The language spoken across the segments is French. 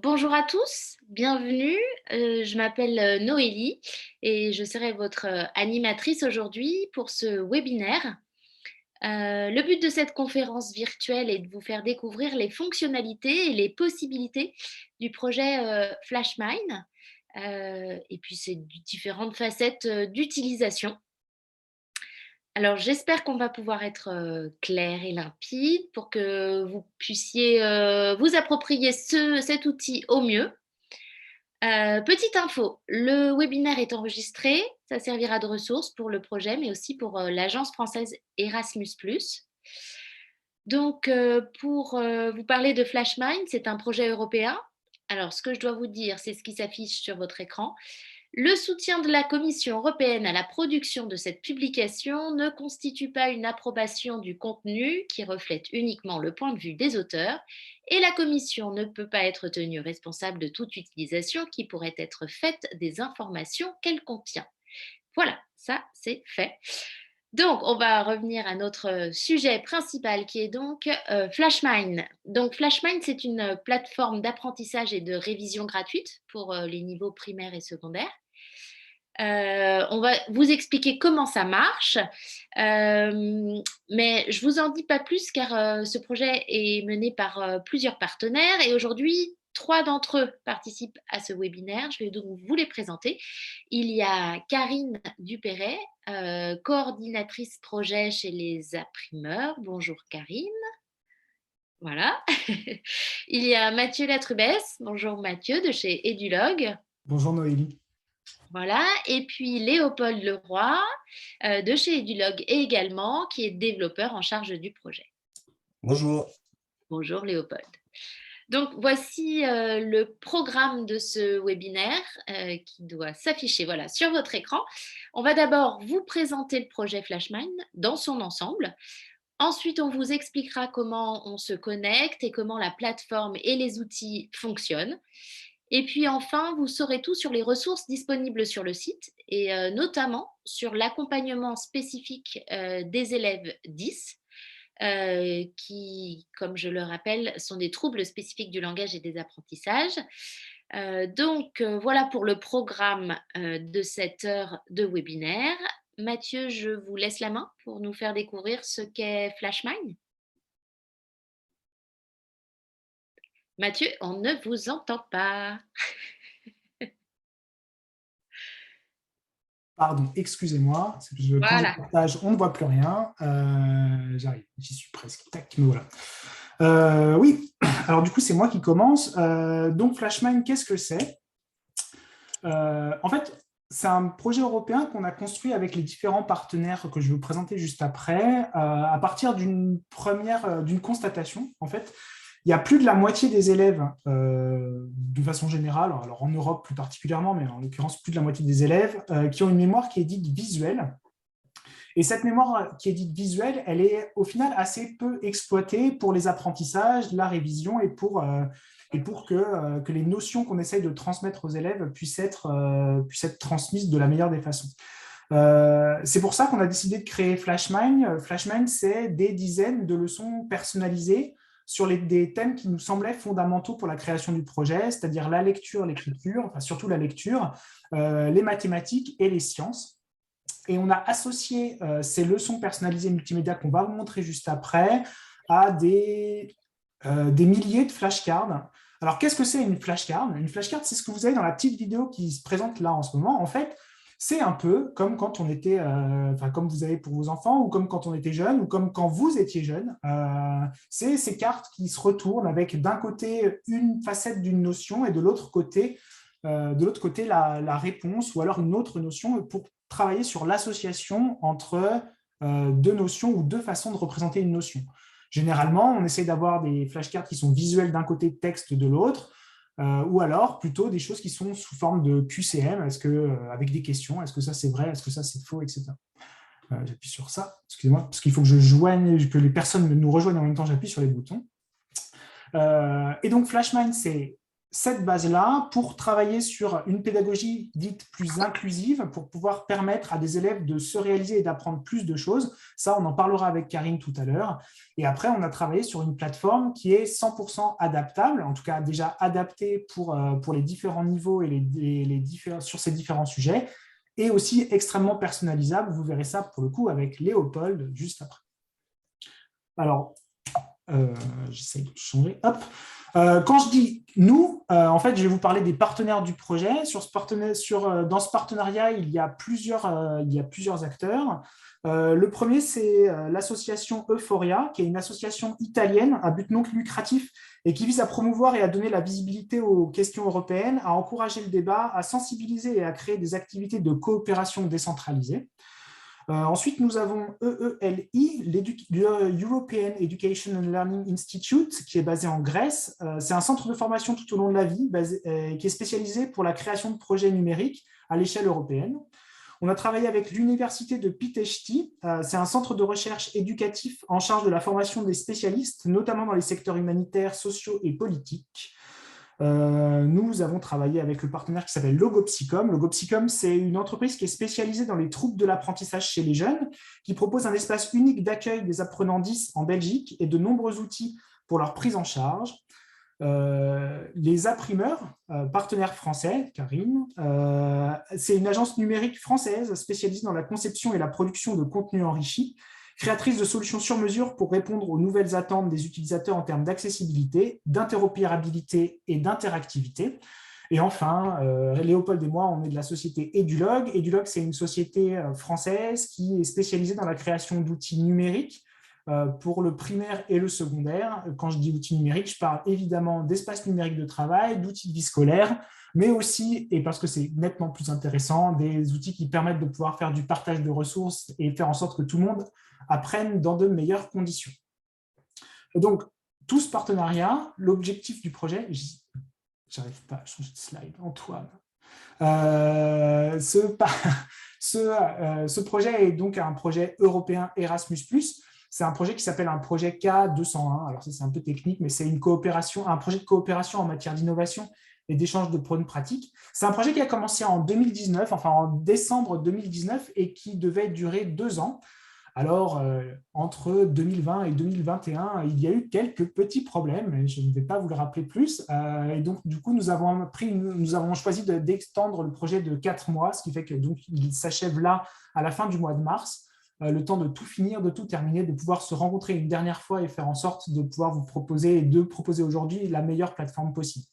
Bonjour à tous, bienvenue. Je m'appelle Noélie et je serai votre animatrice aujourd'hui pour ce webinaire. Le but de cette conférence virtuelle est de vous faire découvrir les fonctionnalités et les possibilités du projet FlashMine et puis ces différentes facettes d'utilisation. Alors, j'espère qu'on va pouvoir être clair et limpide pour que vous puissiez vous approprier cet outil au mieux. Petite info, le webinaire est enregistré, ça servira de ressource pour le projet, mais aussi pour l'agence française Erasmus+. Donc, pour vous parler de FlashMine, c'est un projet européen. Alors, ce que je dois vous dire, c'est ce qui s'affiche sur votre écran. Le soutien de la Commission européenne à la production de cette publication ne constitue pas une approbation du contenu qui reflète uniquement le point de vue des auteurs et la Commission ne peut pas être tenue responsable de toute utilisation qui pourrait être faite des informations qu'elle contient. Voilà, ça c'est fait. Donc, on va revenir à notre sujet principal qui est donc FlashMine. Donc, FlashMine, c'est une plateforme d'apprentissage et de révision gratuite pour les niveaux primaires et secondaires. On va vous expliquer comment ça marche, mais je vous en dis pas plus car ce projet est mené par plusieurs partenaires et aujourd'hui, 3 d'entre eux participent à ce webinaire. Je vais donc vous les présenter. Il y a Karine Dupéret, coordinatrice projet chez les Apprimeurs. Bonjour Karine. Voilà. Il y a Mathieu Latrubès. Bonjour Mathieu de chez Edulog. Bonjour Noélie. Voilà, et puis Léopold Leroy de chez Edulog également, qui est développeur en charge du projet. Bonjour. Bonjour Léopold. Donc voici le programme de ce webinaire qui doit s'afficher voilà, sur votre écran. On va d'abord vous présenter le projet FlashMine dans son ensemble. Ensuite, on vous expliquera comment on se connecte et comment la plateforme et les outils fonctionnent. Et puis enfin, vous saurez tout sur les ressources disponibles sur le site et notamment sur l'accompagnement spécifique des élèves 10 qui, comme je le rappelle, sont des troubles spécifiques du langage et des apprentissages. Voilà pour le programme de cette heure de webinaire. Mathieu, je vous laisse la main pour nous faire découvrir ce qu'est FlashMine. Mathieu, on ne vous entend pas. Pardon, excusez-moi, quand je Voilà. partage, on ne voit plus rien. J'arrive, j'y suis presque. Tac, me voilà. Oui, alors du coup, c'est moi qui commence. Donc, FlashMine, qu'est-ce que c'est? En fait, c'est un projet européen qu'on a construit avec les différents partenaires que je vais vous présenter juste après, à partir d'une constatation. En fait, il y a plus de la moitié des élèves, de façon générale, alors en Europe plus particulièrement, mais en l'occurrence plus de la moitié des élèves, qui ont une mémoire qui est dite visuelle. Et cette mémoire qui est dite visuelle, elle est au final assez peu exploitée pour les apprentissages, la révision et pour que les notions qu'on essaye de transmettre aux élèves puissent être transmises de la meilleure des façons. C'est pour ça qu'on a décidé de créer FlashMine. FlashMine, c'est des dizaines de leçons personnalisées sur des thèmes qui nous semblaient fondamentaux pour la création du projet, c'est-à-dire la lecture, l'écriture, enfin surtout la lecture, les mathématiques et les sciences. Et on a associé ces leçons personnalisées multimédia qu'on va vous montrer juste après à des milliers de flashcards. Alors, qu'est-ce que c'est une flashcard? Une flashcard, c'est ce que vous avez dans la petite vidéo qui se présente là en ce moment. En fait, c'est un peu comme quand on était, comme vous avez pour vos enfants, ou comme quand on était jeune, ou comme quand vous étiez jeune. C'est ces cartes qui se retournent avec d'un côté une facette d'une notion et de l'autre côté, la réponse, ou alors une autre notion pour travailler sur l'association entre deux notions ou deux façons de représenter une notion. Généralement, on essaie d'avoir des flashcards qui sont visuels d'un côté, texte de l'autre, ou alors plutôt des choses qui sont sous forme de QCM, avec des questions, est-ce que ça c'est vrai, est-ce que ça c'est faux, etc. J'appuie sur ça, excusez-moi, parce qu'il faut que les personnes nous rejoignent en même temps, j'appuie sur les boutons. Et donc FlashMine, c'est cette base-là pour travailler sur une pédagogie dite plus inclusive, pour pouvoir permettre à des élèves de se réaliser et d'apprendre plus de choses. Ça, on en parlera avec Karine tout à l'heure. Et après, on a travaillé sur une plateforme qui est 100% adaptable, en tout cas déjà adaptée pour les différents niveaux et sur ces différents sujets, et aussi extrêmement personnalisable. Vous verrez ça pour le coup avec Léopold juste après. Alors, j'essaie de changer. Hop. Quand je dis nous, en fait, je vais vous parler des partenaires du projet. Dans ce partenariat, il y a plusieurs acteurs. Le premier, c'est l'association Euphoria, qui est une association italienne à but non lucratif et qui vise à promouvoir et à donner la visibilité aux questions européennes, à encourager le débat, à sensibiliser et à créer des activités de coopération décentralisées. Ensuite, nous avons EELI, l'European Education and Learning Institute, qui est basé en Grèce. C'est un centre de formation tout au long de la vie qui est spécialisé pour la création de projets numériques à l'échelle européenne. On a travaillé avec l'université de Pitești. C'est un centre de recherche éducatif en charge de la formation des spécialistes, notamment dans les secteurs humanitaires, sociaux et politiques. Nous avons travaillé avec le partenaire qui s'appelle Logopsicom. Logopsicom, c'est une entreprise qui est spécialisée dans les troubles de l'apprentissage chez les jeunes, qui propose un espace unique d'accueil des apprenants 10 en Belgique et de nombreux outils pour leur prise en charge. Les Apprimeurs, partenaires français, Karine, c'est une agence numérique française spécialisée dans la conception et la production de contenus enrichis, créatrice de solutions sur mesure pour répondre aux nouvelles attentes des utilisateurs en termes d'accessibilité, d'interopérabilité et d'interactivité. Et enfin, Léopold et moi, on est de la société Edulog. Edulog, c'est une société française qui est spécialisée dans la création d'outils numériques pour le primaire et le secondaire. Quand je dis outils numériques, je parle évidemment d'espaces numériques de travail, d'outils de vie scolaire, mais aussi, et parce que c'est nettement plus intéressant, des outils qui permettent de pouvoir faire du partage de ressources et faire en sorte que tout le monde apprenne dans de meilleures conditions. Donc, tout ce partenariat, l'objectif du projet, j'arrive pas à changer de slide, Antoine. Ce projet est donc un projet européen Erasmus+. C'est un projet qui s'appelle un projet K201. Alors ça, c'est un peu technique, mais c'est un projet de coopération en matière d'innovation et d'échange de bonnes pratiques. C'est un projet qui a commencé en 2019, enfin en décembre 2019, et qui devait durer 2 ans. Alors, entre 2020 et 2021, il y a eu quelques petits problèmes, je ne vais pas vous le rappeler plus. Et donc, du coup, nous avons choisi d'extendre le projet de 4 mois, ce qui fait qu'il s'achève là à la fin du mois de mars, le temps de tout finir, de tout terminer, de pouvoir se rencontrer une dernière fois et faire en sorte de pouvoir vous proposer aujourd'hui la meilleure plateforme possible.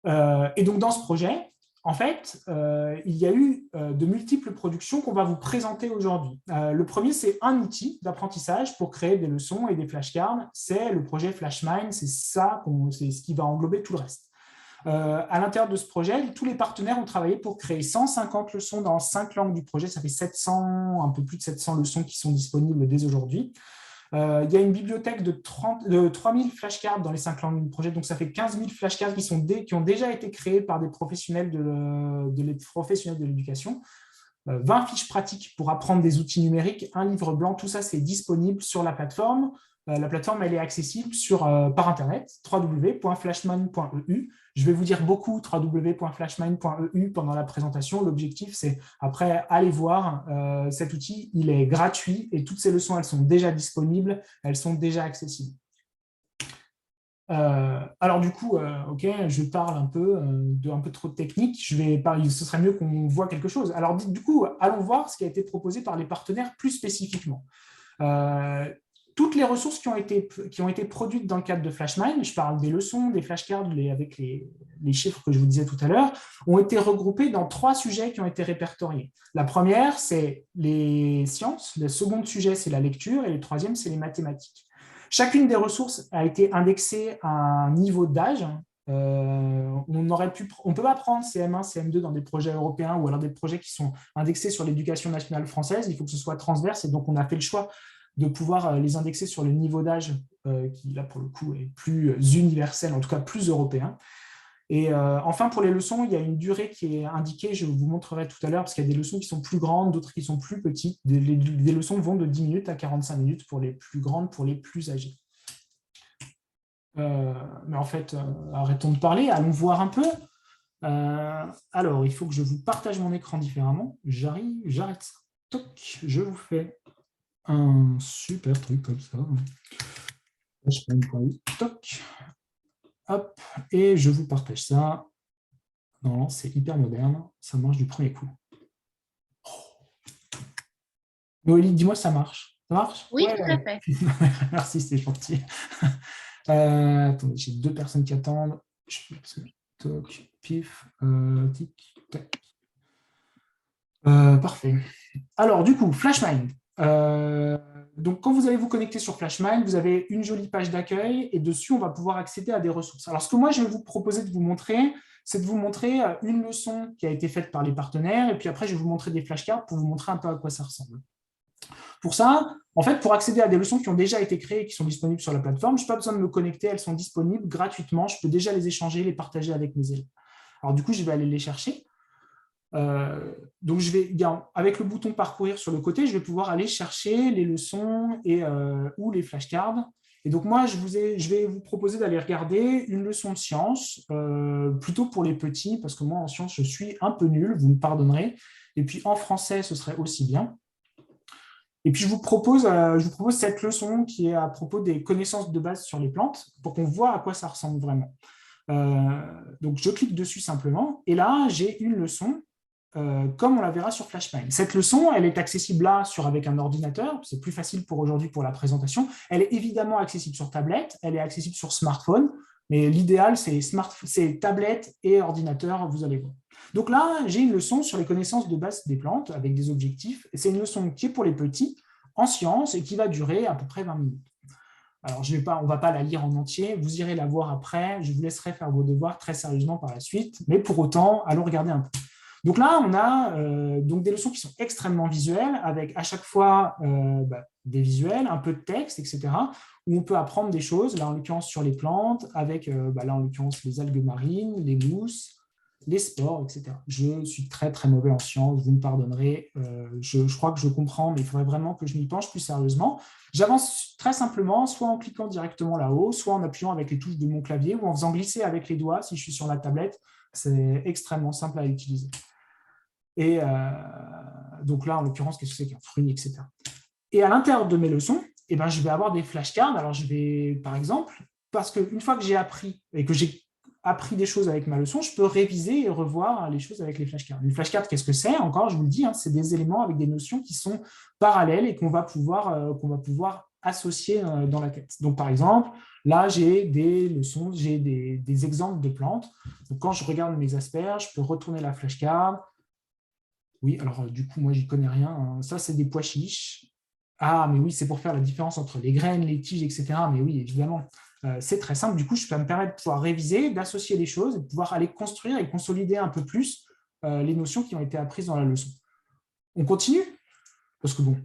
Et donc, dans ce projet, en fait, il y a eu de multiples productions qu'on va vous présenter aujourd'hui. Le premier, c'est un outil d'apprentissage pour créer des leçons et des flashcards. C'est le projet FlashMind, c'est ce qui va englober tout le reste. À l'intérieur de ce projet, tous les partenaires ont travaillé pour créer 150 leçons dans 5 langues du projet. Ça fait un peu plus de 700 leçons qui sont disponibles dès aujourd'hui. Il y a une bibliothèque de 3000 flashcards dans les 5 langues du projet, donc ça fait 15 000 flashcards qui ont déjà été créés par des professionnels de l'éducation. 20 fiches pratiques pour apprendre des outils numériques, un livre blanc, tout ça c'est disponible sur la plateforme. La plateforme elle est accessible par internet, www.flashmind.eu. Je vais vous dire beaucoup www.flashmind.eu pendant la présentation. L'objectif, c'est après, allez voir cet outil, il est gratuit et toutes ces leçons, elles sont déjà disponibles, elles sont déjà accessibles. Alors du coup, ok, je parle un peu trop de technique, ce serait mieux qu'on voit quelque chose. Alors du coup, allons voir ce qui a été proposé par les partenaires plus spécifiquement. Toutes les ressources qui ont été produites dans le cadre de FlashMind, je parle des leçons, des flashcards avec les chiffres que je vous disais tout à l'heure, ont été regroupées dans 3 sujets qui ont été répertoriés. La première, c'est les sciences, le second sujet, c'est la lecture, et le troisième, c'est les mathématiques. Chacune des ressources a été indexée à un niveau d'âge. On peut pas prendre CM1, CM2 dans des projets européens ou alors des projets qui sont indexés sur l'éducation nationale française. Il faut que ce soit transverse et donc on a fait le choix de pouvoir les indexer sur le niveau d'âge qui, là, pour le coup, est plus universel, en tout cas plus européen. Et enfin, pour les leçons, il y a une durée qui est indiquée, je vous montrerai tout à l'heure, parce qu'il y a des leçons qui sont plus grandes, d'autres qui sont plus petites. Des leçons vont de 10 minutes à 45 minutes pour les plus grandes, pour les plus âgées. Mais en fait, arrêtons de parler, allons voir un peu. Alors, il faut que je vous partage mon écran différemment. J'arrive, j'arrête ça. Toc, je vous fais un super truc comme ça. Je fais une toc, hop, et je vous partage ça. Non, c'est hyper moderne, ça marche du premier coup. Noélie, dis-moi si ça marche. Ça marche? Oui, Ouais. tout à fait. Merci, c'est gentil. Attendez, j'ai 2 personnes qui attendent. Toc, pif, tic, tac. Parfait. Alors, du coup, FlashMind. Donc, quand vous allez vous connecter sur FlashMind, vous avez une jolie page d'accueil et dessus, on va pouvoir accéder à des ressources. Alors, ce que moi, je vais vous proposer de vous montrer, c'est de vous montrer une leçon qui a été faite par les partenaires et puis après, je vais vous montrer des flashcards pour vous montrer un peu à quoi ça ressemble. Pour ça, en fait, pour accéder à des leçons qui ont déjà été créées et qui sont disponibles sur la plateforme, je n'ai pas besoin de me connecter, elles sont disponibles gratuitement, je peux déjà les échanger, les partager avec mes élèves. Alors, du coup, je vais aller les chercher. Donc, avec le bouton parcourir sur le côté, je vais pouvoir aller chercher les leçons ou les flashcards. Et donc, moi, je vais vous proposer d'aller regarder une leçon de sciences, plutôt pour les petits, parce que moi, en sciences, je suis un peu nul, vous me pardonnerez. Et puis, en français, ce serait aussi bien. Et puis, je vous propose cette leçon qui est à propos des connaissances de base sur les plantes, pour qu'on voit à quoi ça ressemble vraiment. Donc, je clique dessus simplement, et là, j'ai une leçon comme on la verra sur FlashMind. Cette leçon, elle est accessible là avec un ordinateur, c'est plus facile pour aujourd'hui pour la présentation. Elle est évidemment accessible sur tablette, elle est accessible sur smartphone, mais l'idéal, c'est tablette et ordinateur, vous allez voir. Donc là, j'ai une leçon sur les connaissances de base des plantes avec des objectifs. C'est une leçon qui est pour les petits en sciences et qui va durer à peu près 20 minutes. Alors, on ne va pas la lire en entier, vous irez la voir après, je vous laisserai faire vos devoirs très sérieusement par la suite, mais pour autant, allons regarder un peu. Donc là, on a donc des leçons qui sont extrêmement visuelles, avec à chaque fois des visuels, un peu de texte, etc., où on peut apprendre des choses, là en l'occurrence sur les plantes, avec là en l'occurrence les algues marines, les mousses, les spores, etc. Je suis très très mauvais en sciences, vous me pardonnerez, je crois que je comprends, mais il faudrait vraiment que je m'y penche plus sérieusement. J'avance très simplement, soit en cliquant directement là-haut, soit en appuyant avec les touches de mon clavier, ou en faisant glisser avec les doigts si je suis sur la tablette. C'est extrêmement simple à utiliser. Et donc là, en l'occurrence, qu'est-ce que c'est qu'un fruit, etc. Et à l'intérieur de mes leçons, je vais avoir des flashcards. Alors, je vais, par exemple, parce qu'une fois que j'ai appris et que j'ai appris des choses avec ma leçon, je peux réviser et revoir les choses avec les flashcards. Les flashcards, qu'est-ce que c'est? Encore, je vous le dis, c'est des éléments avec des notions qui sont parallèles et qu'on va pouvoir associer dans la tête. Donc, par exemple, là, j'ai des leçons, j'ai des exemples de plantes. Donc, quand je regarde mes asperges, je peux retourner la flashcard. Oui, alors du coup, moi, j'y connais rien. Ça, c'est des pois chiches. Ah, mais oui, c'est pour faire la différence entre les graines, les tiges, etc. Mais oui, évidemment, c'est très simple. Du coup, ça me permet de pouvoir réviser, d'associer les choses, de pouvoir aller construire et consolider un peu plus les notions qui ont été apprises dans la leçon. On continue? Parce que bon,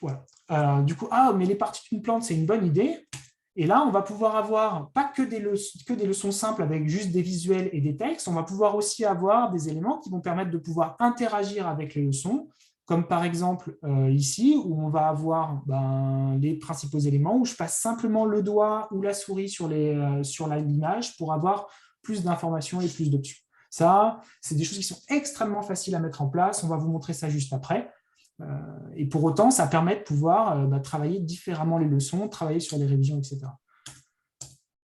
voilà. Du coup, mais les parties d'une plante, c'est une bonne idée. Et là, on va pouvoir avoir pas que des leçons simples avec juste des visuels et des textes, on va pouvoir aussi avoir des éléments qui vont permettre de pouvoir interagir avec les leçons, comme par exemple ici, où on va avoir les principaux éléments, où je passe simplement le doigt ou la souris sur l'image pour avoir plus d'informations et plus d'options. Ça, c'est des choses qui sont extrêmement faciles à mettre en place, on va vous montrer ça juste après. Et pour autant, ça permet de pouvoir travailler différemment les leçons, travailler sur les révisions, etc.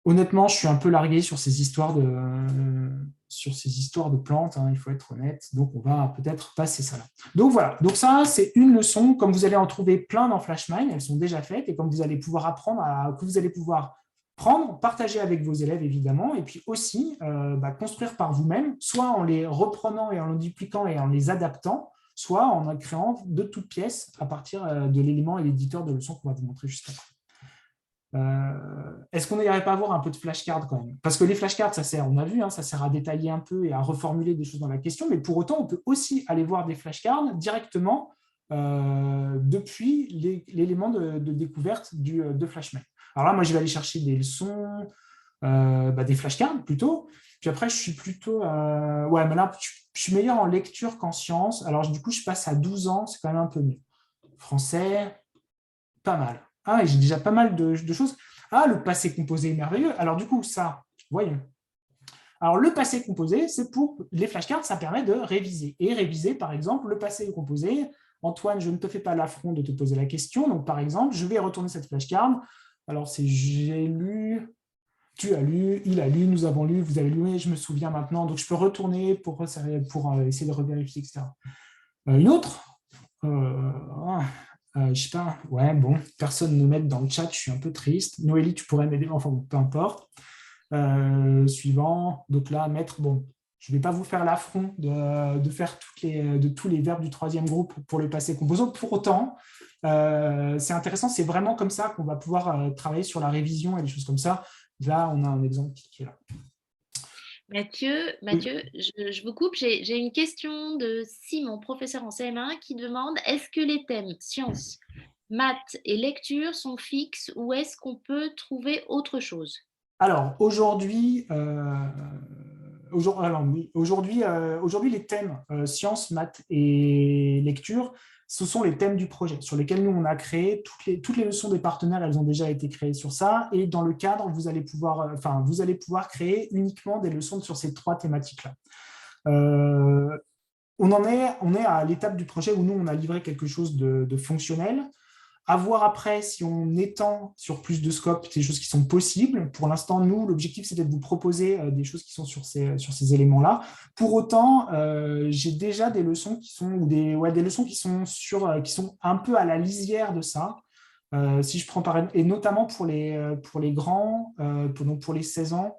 Honnêtement, je suis un peu largué sur ces histoires de plantes, il faut être honnête. Donc, on va peut-être passer ça là. Donc, voilà. Donc, ça, c'est une leçon. Comme vous allez en trouver plein dans FlashMind, elles sont déjà faites. Et comme vous allez pouvoir apprendre, que vous allez pouvoir prendre, partager avec vos élèves, évidemment, et puis aussi construire par vous-même, soit en les reprenant et en les dupliquant et en les adaptant, soit en créant de toutes pièces à partir de l'élément et l'éditeur de leçons qu'on va vous montrer juste après. Est-ce qu'on n'irait pas avoir un peu de flashcards quand même? Parce que les flashcards, ça sert, on a vu, ça sert à détailler un peu et à reformuler des choses dans la question, mais pour autant, on peut aussi aller voir des flashcards directement depuis l'élément de découverte de FlashMind. Alors là, moi, je vais aller chercher des leçons, des flashcards plutôt. Puis après, je suis plutôt... mais là, je suis meilleur en lecture qu'en sciences. Alors, du coup, je passe à 12 ans, c'est quand même un peu mieux. Français, pas mal. Ah, j'ai déjà pas mal de choses. Ah, le passé composé est merveilleux. Alors du coup, ça, voyons. Alors, le passé composé, c'est pour les flashcards, ça permet de réviser. Et réviser, par exemple, le passé composé. Antoine, je ne te fais pas l'affront de te poser la question. Donc, par exemple, je vais retourner cette flashcard. Alors, c'est j'ai lu, tu as lu, il a lu, nous avons lu, vous avez lu, et je me souviens maintenant. Donc, je peux retourner pour essayer de revérifier, etc. Une autre je sais pas, ouais, bon, personne ne m'aide dans le chat, je suis un peu triste. Noélie, tu pourrais m'aider, enfin, peu importe. Suivant, donc là, mettre, bon, je ne vais pas vous faire l'affront de faire de tous les verbes du troisième groupe pour le passé composant. Pour autant, c'est intéressant, c'est vraiment comme ça qu'on va pouvoir travailler sur la révision et des choses comme ça. Là, on a un exemple qui est là. Mathieu, je vous coupe. J'ai une question de Simon, professeur en CM1, qui demande est-ce que les thèmes sciences, maths et lecture sont fixes ou est-ce qu'on peut trouver autre chose? Alors, aujourd'hui, aujourd'hui, les thèmes sciences, maths et lecture, ce sont les thèmes du projet sur lesquels nous, on a créé toutes les leçons des partenaires, elles ont déjà été créées sur ça. Et dans le cadre, vous allez pouvoir créer uniquement des leçons sur ces trois thématiques-là. On est à l'étape du projet où nous, on a livré quelque chose de fonctionnel. À voir après si on étend sur plus de scope des choses qui sont possibles. Pour l'instant, nous, l'objectif, c'était de vous proposer des choses qui sont sur ces éléments-là. Pour autant, j'ai déjà des leçons qui sont, des leçons qui sont, qui sont un peu à la lisière de ça. Si je prends et notamment pour les grands, donc pour les 16 ans,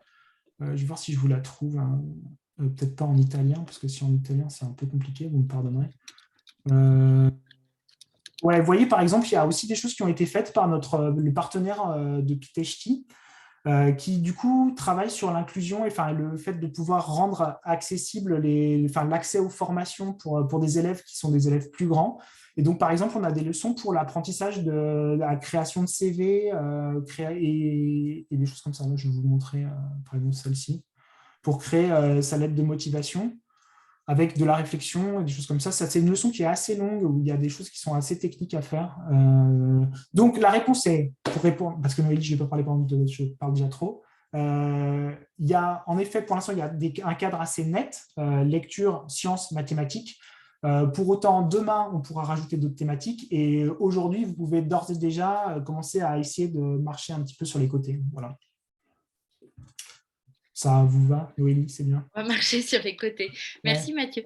je vais voir si je vous la trouve, hein. Peut-être pas en italien, parce que si en italien, c'est un peu compliqué, vous me pardonnerez. Ouais, vous voyez, par exemple, il y a aussi des choses qui ont été faites par le partenaire de Pitechti, qui du coup travaille sur l'inclusion et le fait de pouvoir rendre accessible l'accès aux formations pour des élèves qui sont des élèves plus grands. Et donc, par exemple, on a des leçons pour l'apprentissage de la création de CV et des choses comme ça. Là, je vais vous montrer, par exemple, celle-ci, pour créer sa lettre de motivation avec de la réflexion et des choses comme ça. Ça, c'est une leçon qui est assez longue, où il y a des choses qui sont assez techniques à faire. Donc, la réponse est, pour répondre, parce que Noélie, je ne vais pas parler je parle déjà trop. Il y a, en effet, pour l'instant, il y a un cadre assez net, lecture, sciences, mathématiques. Pour autant, demain, on pourra rajouter d'autres thématiques. Et aujourd'hui, vous pouvez d'ores et déjà commencer à essayer de marcher un petit peu sur les côtés. Voilà. Ça vous va, Noélie, c'est bien? On va marcher sur les côtés. Ouais. Merci Mathieu.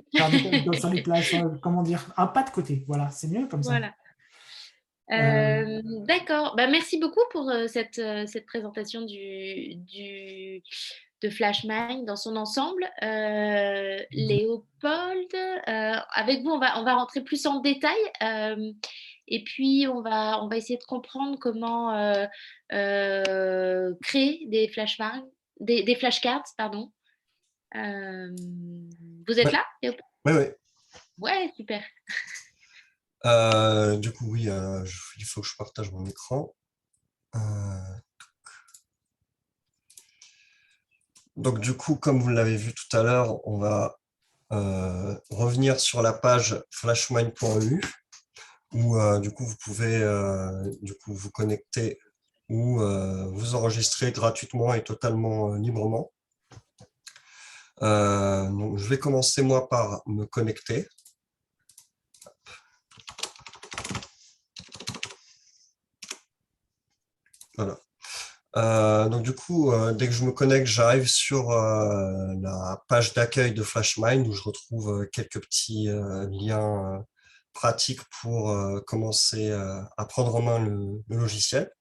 Sur les plages, comment dire, un pas de côté. Voilà, c'est mieux comme ça. Voilà. D'accord. Bah, merci beaucoup pour cette présentation de FlashMind dans son ensemble. Léopold, avec vous, on va rentrer plus en détail. Et puis, on va essayer de comprendre comment créer des flashcards, des flashcards, pardon. Vous êtes Ouais, là, Léopold? ouais, ouais. Ouais, super. Du coup, oui, il faut que je partage mon écran. Donc, du coup, comme vous l'avez vu tout à l'heure, on va revenir sur la page flashmind.eu où du coup, vous pouvez vous connecter ou vous enregistrer gratuitement et totalement librement. Donc, je vais commencer moi par me connecter. Voilà. Donc du coup, dès que je me connecte, j'arrive sur la page d'accueil de FlashMind où je retrouve quelques petits liens pratiques pour commencer à prendre en main le logiciel.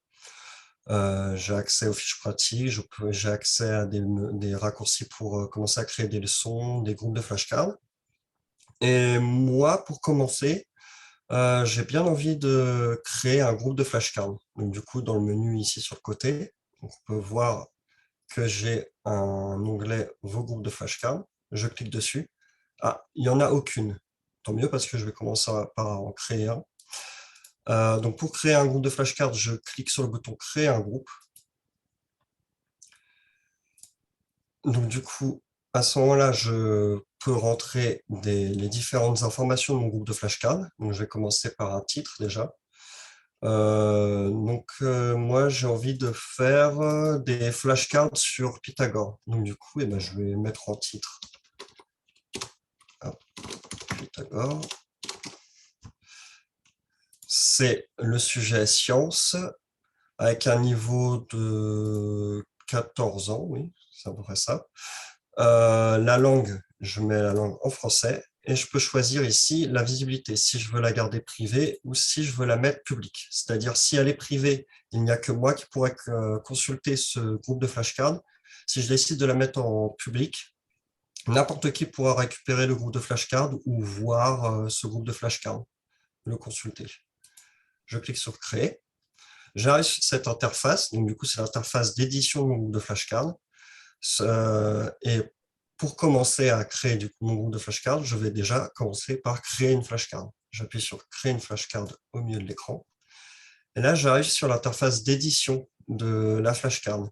J'ai accès aux fiches pratiques, j'ai accès à des raccourcis pour commencer à créer des leçons, des groupes de flashcards. Et moi, pour commencer, j'ai bien envie de créer un groupe de flashcards. Donc du coup, dans le menu ici sur le côté, on peut voir que j'ai un onglet Vos groupes de flashcards. Je clique dessus. Ah, il n'y en a aucune. Tant mieux parce que je vais commencer par en créer un. Donc pour créer un groupe de flashcards, je clique sur le bouton Créer un groupe. Donc du coup, à ce moment-là, je peux rentrer les différentes informations de mon groupe de flashcards. Donc je vais commencer par un titre déjà. Moi, j'ai envie de faire des flashcards sur Pythagore. Donc, du coup, je vais mettre en titre Pythagore. C'est le sujet science avec un niveau de 14 ans, oui, c'est à peu près ça. La langue, je mets la langue en français et je peux choisir ici la visibilité, si je veux la garder privée ou si je veux la mettre publique. C'est-à-dire, si elle est privée, il n'y a que moi qui pourrais consulter ce groupe de flashcards. Si je décide de la mettre en public, n'importe qui pourra récupérer le groupe de flashcards ou voir ce groupe de flashcards, le consulter. Je clique sur Créer. J'arrive sur cette interface, donc du coup, c'est l'interface d'édition de mon groupe de flashcards. Et pour commencer à créer du coup, mon groupe de flashcards, je vais déjà commencer par créer une flashcard. J'appuie sur Créer une flashcard au milieu de l'écran. Et là, j'arrive sur l'interface d'édition de la flashcard.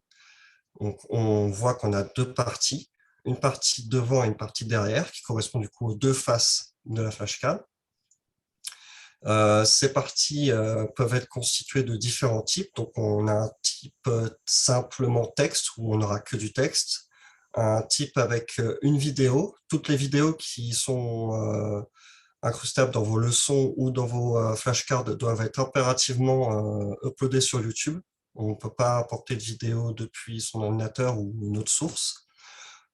Donc, on voit qu'on a deux parties, une partie devant et une partie derrière, qui correspond du coup aux deux faces de la flashcard. Ces parties peuvent être constituées de différents types. Donc, on a un type simplement texte, où on n'aura que du texte. Un type avec une vidéo. Toutes les vidéos qui sont incrustables dans vos leçons ou dans vos flashcards doivent être impérativement uploadées sur YouTube. On ne peut pas apporter de vidéo depuis son ordinateur ou une autre source.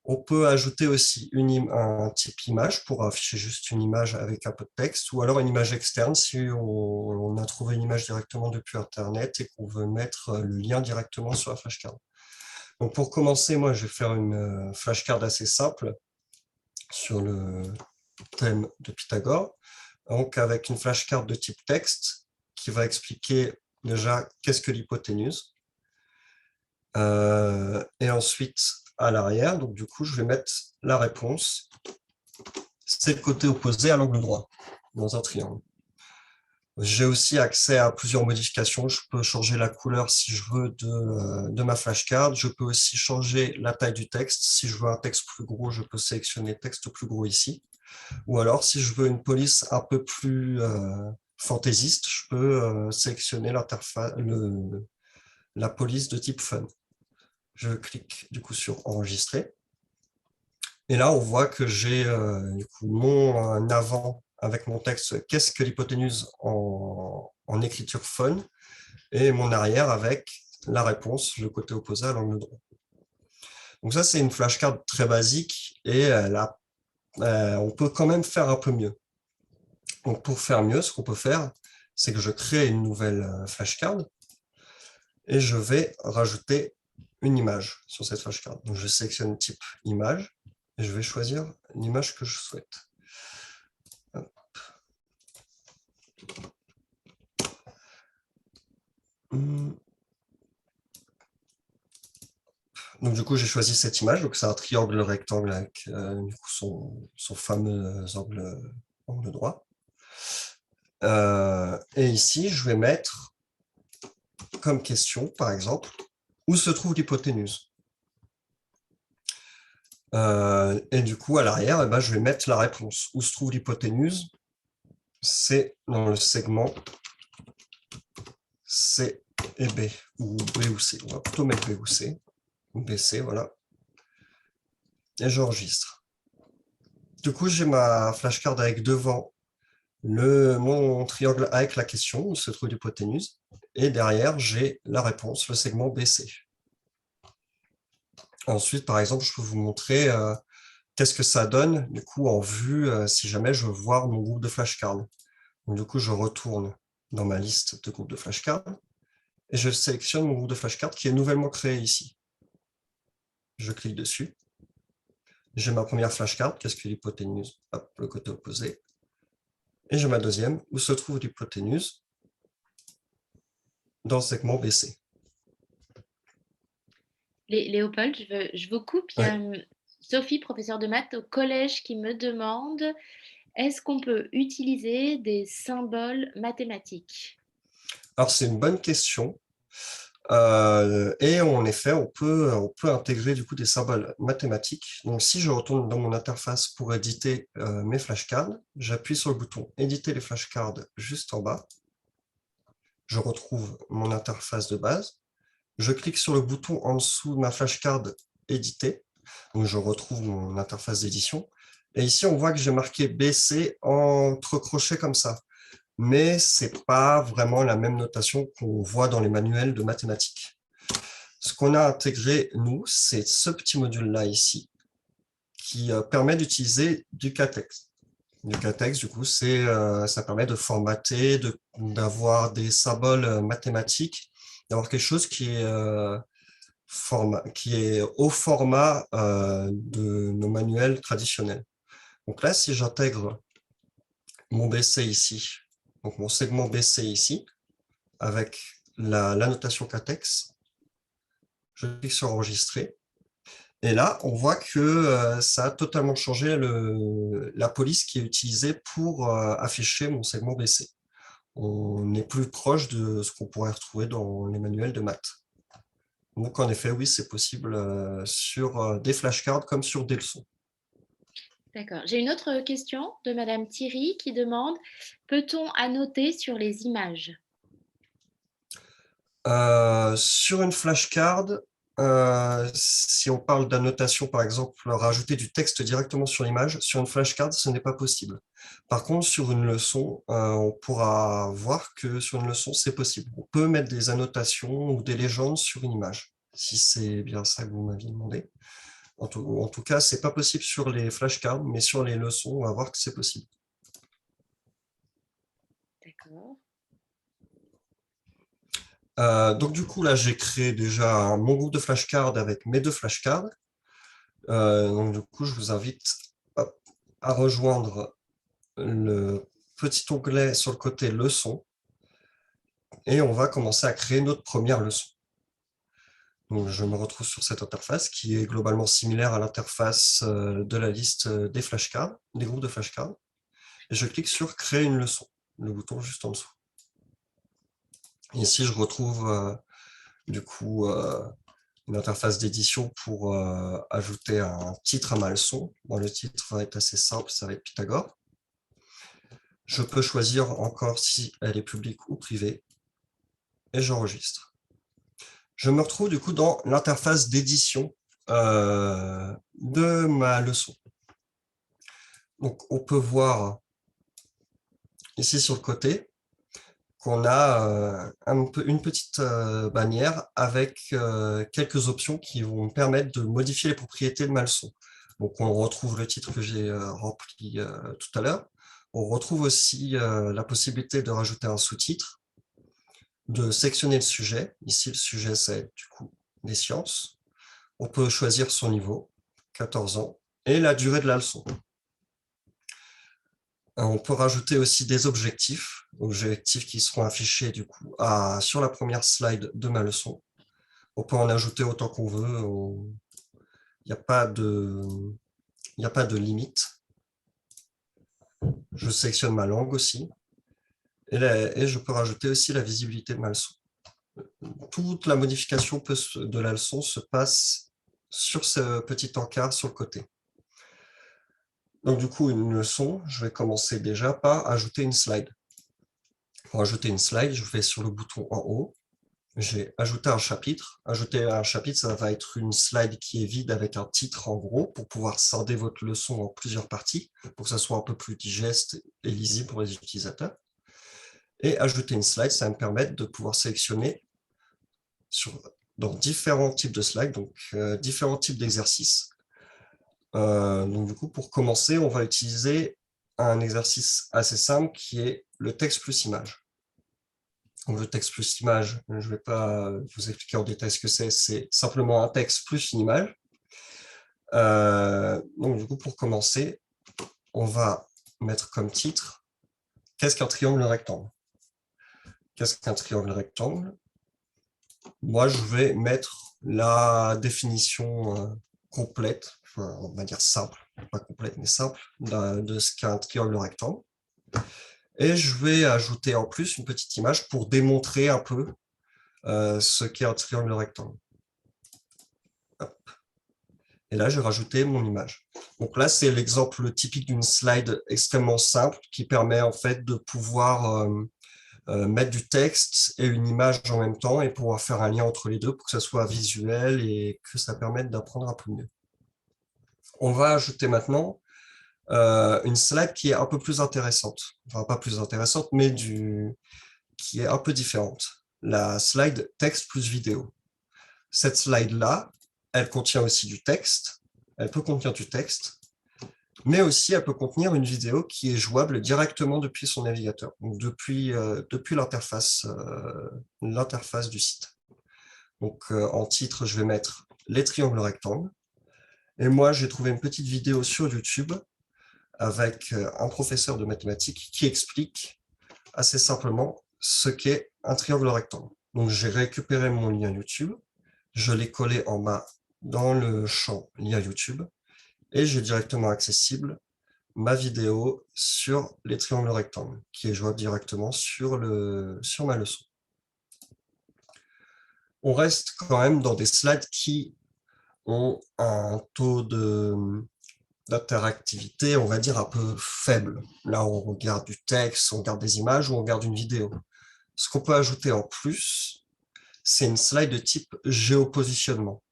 On peut ajouter aussi un type image pour afficher juste une image avec un peu de texte, ou alors une image externe si on a trouvé une image directement depuis Internet et qu'on veut mettre le lien directement sur la flashcard. Donc pour commencer, moi je vais faire une flashcard assez simple sur le thème de Pythagore, donc avec une flashcard de type texte qui va expliquer déjà qu'est-ce que l'hypoténuse. Et ensuite, à l'arrière, donc du coup, je vais mettre la réponse. C'est le côté opposé à l'angle droit, dans un triangle. J'ai aussi accès à plusieurs modifications. Je peux changer la couleur si je veux de ma flashcard. Je peux aussi changer la taille du texte. Si je veux un texte plus gros, je peux sélectionner texte plus gros ici. Ou alors, si je veux une police un peu plus fantaisiste, je peux sélectionner la police de type fun. Je clique du coup sur enregistrer. Et là, on voit que j'ai du coup mon avant avec mon texte qu'est-ce que l'hypoténuse en écriture fun et mon arrière avec la réponse, le côté opposé à l'angle droit. Donc ça, c'est une flashcard très basique et on peut quand même faire un peu mieux. Donc pour faire mieux, ce qu'on peut faire, c'est que je crée une nouvelle flashcard et je vais rajouter une image sur cette flashcard. Donc je sélectionne type image et je vais choisir l'image que je souhaite. Donc du coup, j'ai choisi cette image. Donc c'est un triangle rectangle avec du coup, son fameux angle droit. Et ici, je vais mettre comme question, par exemple, où se trouve l'hypoténuse. Et du coup, à l'arrière, je vais mettre la réponse. Où se trouve l'hypoténuse? C'est dans le segment C et B, ou B ou C. On va plutôt mettre B ou C, ou BC, voilà. Et j'enregistre. Du coup, j'ai ma flashcard avec devant mon triangle avec la question, où se trouve l'hypoténuse, et derrière, j'ai la réponse, le segment BC. Ensuite, par exemple, je peux vous montrer qu'est-ce que ça donne du coup en vue si jamais je veux voir mon groupe de flashcards. Donc, du coup, je retourne dans ma liste de groupes de flashcards et je sélectionne mon groupe de flashcards qui est nouvellement créé ici. Je clique dessus. J'ai ma première flashcard, qu'est-ce que l'hypoténuse? Hop, le côté opposé. Et j'ai ma deuxième, où se trouve l'hypoténuse dans le segment BC. Léopold, je vous coupe. Il y a Sophie, professeure de maths au collège, qui me demande est-ce qu'on peut utiliser des symboles mathématiques? Alors, c'est une bonne question. Et en effet, on peut intégrer du coup des symboles mathématiques. Donc, si je retourne dans mon interface pour éditer mes flashcards, j'appuie sur le bouton « Éditer les flashcards » juste en bas. je retrouve mon interface de base. Je clique sur le bouton en dessous de ma flashcard « Éditer ». Donc, je retrouve mon interface d'édition. Et ici, on voit que j'ai marqué BC entre crochets comme ça. Mais ce n'est pas vraiment la même notation qu'on voit dans les manuels de mathématiques. Ce qu'on a intégré, nous, c'est ce petit module-là ici, qui permet d'utiliser du KTeX. Du KTeX, du coup, ça permet de formater, d'avoir des symboles mathématiques, d'avoir quelque chose qui est au format de nos manuels traditionnels. Donc là, si j'intègre mon BC ici, donc mon segment BC ici, avec la notation KTeX, je clique sur enregistrer. Et là, on voit que ça a totalement changé la police qui est utilisée pour afficher mon segment BC. On est plus proche de ce qu'on pourrait retrouver dans les manuels de maths. Donc, en effet, oui, c'est possible sur des flashcards comme sur des leçons. D'accord. J'ai une autre question de Madame Thierry qui demande: peut-on annoter sur les images? Sur une flashcard, si on parle d'annotation, par exemple, rajouter du texte directement sur l'image, sur une flashcard, ce n'est pas possible. Par contre, sur une leçon, on pourra voir que sur une leçon, c'est possible. On peut mettre des annotations ou des légendes sur une image, si c'est bien ça que vous m'aviez demandé. En tout cas, ce n'est pas possible sur les flashcards, mais sur les leçons, on va voir que c'est possible. D'accord. Donc du coup, là, j'ai créé déjà mon groupe de flashcards avec mes 2 flashcards. Donc du coup, je vous invite à rejoindre le petit onglet sur le côté leçon et on va commencer à créer notre première leçon. Donc, je me retrouve sur cette interface qui est globalement similaire à l'interface de la liste des flashcards, des groupes de flashcards. Et je clique sur créer une leçon, le bouton juste en dessous. Ici, je retrouve du coup une interface d'édition pour ajouter un titre à ma leçon. Bon, le titre va être assez simple, ça va être Pythagore. Je peux choisir encore si elle est publique ou privée. Et j'enregistre. Je me retrouve du coup dans l'interface d'édition de ma leçon. Donc, on peut voir ici sur le côté qu'on a une petite bannière avec quelques options qui vont me permettre de modifier les propriétés de ma leçon. Donc, on retrouve le titre que j'ai rempli tout à l'heure. On retrouve aussi la possibilité de rajouter un sous-titre, de sectionner le sujet. Ici, le sujet, c'est du coup des sciences. On peut choisir son niveau, 14 ans, et la durée de la leçon. On peut rajouter aussi des objectifs qui seront affichés du coup sur la première slide de ma leçon. On peut en ajouter autant qu'on veut, il n'y a pas de limite. Je sélectionne ma langue aussi, et je peux rajouter aussi la visibilité de ma leçon. Toute la modification de la leçon se passe sur ce petit encart sur le côté. Donc du coup, une leçon, je vais commencer déjà par ajouter une slide. Pour ajouter une slide, je vais sur le bouton en haut, j'ai ajouté un chapitre. Ajouter un chapitre, ça va être une slide qui est vide avec un titre en gros pour pouvoir scinder votre leçon en plusieurs parties, pour que ça soit un peu plus digeste et lisible pour les utilisateurs. Et ajouter une slide, ça va me permettre de pouvoir sélectionner dans différents types de slides, donc différents types d'exercices. Donc du coup, pour commencer, on va utiliser un exercice assez simple qui est le texte plus image. Donc, le texte plus image, je ne vais pas vous expliquer en détail ce que c'est simplement un texte plus une image. Donc du coup, pour commencer, on va mettre comme titre « Qu'est-ce qu'un triangle rectangle ?» Qu'est-ce qu'un triangle rectangle? Moi, je vais mettre la définition complète, on va dire simple, pas complète, mais simple, de ce qu'est un triangle rectangle. Et je vais ajouter en plus une petite image pour démontrer un peu ce qu'est un triangle rectangle. Hop. Et là, j'ai rajouté mon image. Donc là, c'est l'exemple typique d'une slide extrêmement simple qui permet en fait de pouvoir mettre du texte et une image en même temps et pouvoir faire un lien entre les deux pour que ça soit visuel et que ça permette d'apprendre un peu mieux. On va ajouter maintenant une slide qui est un peu plus intéressante. Enfin, pas plus intéressante, mais qui est un peu différente. La slide texte plus vidéo. Cette slide-là, elle contient aussi du texte. Elle peut contenir du texte, mais aussi elle peut contenir une vidéo qui est jouable directement depuis son navigateur, donc depuis l'interface du site. Donc en titre, je vais mettre les triangles rectangles. Et moi, j'ai trouvé une petite vidéo sur YouTube avec un professeur de mathématiques qui explique assez simplement ce qu'est un triangle rectangle. Donc j'ai récupéré mon lien YouTube, je l'ai collé en bas dans le champ lien YouTube et j'ai directement accessible ma vidéo sur les triangles rectangles, qui est jouable directement sur ma leçon. On reste quand même dans des slides qui ont un taux d'interactivité, on va dire, un peu faible. Là, on regarde du texte, on regarde des images ou on regarde une vidéo. Ce qu'on peut ajouter en plus, c'est une slide de type géopositionnement.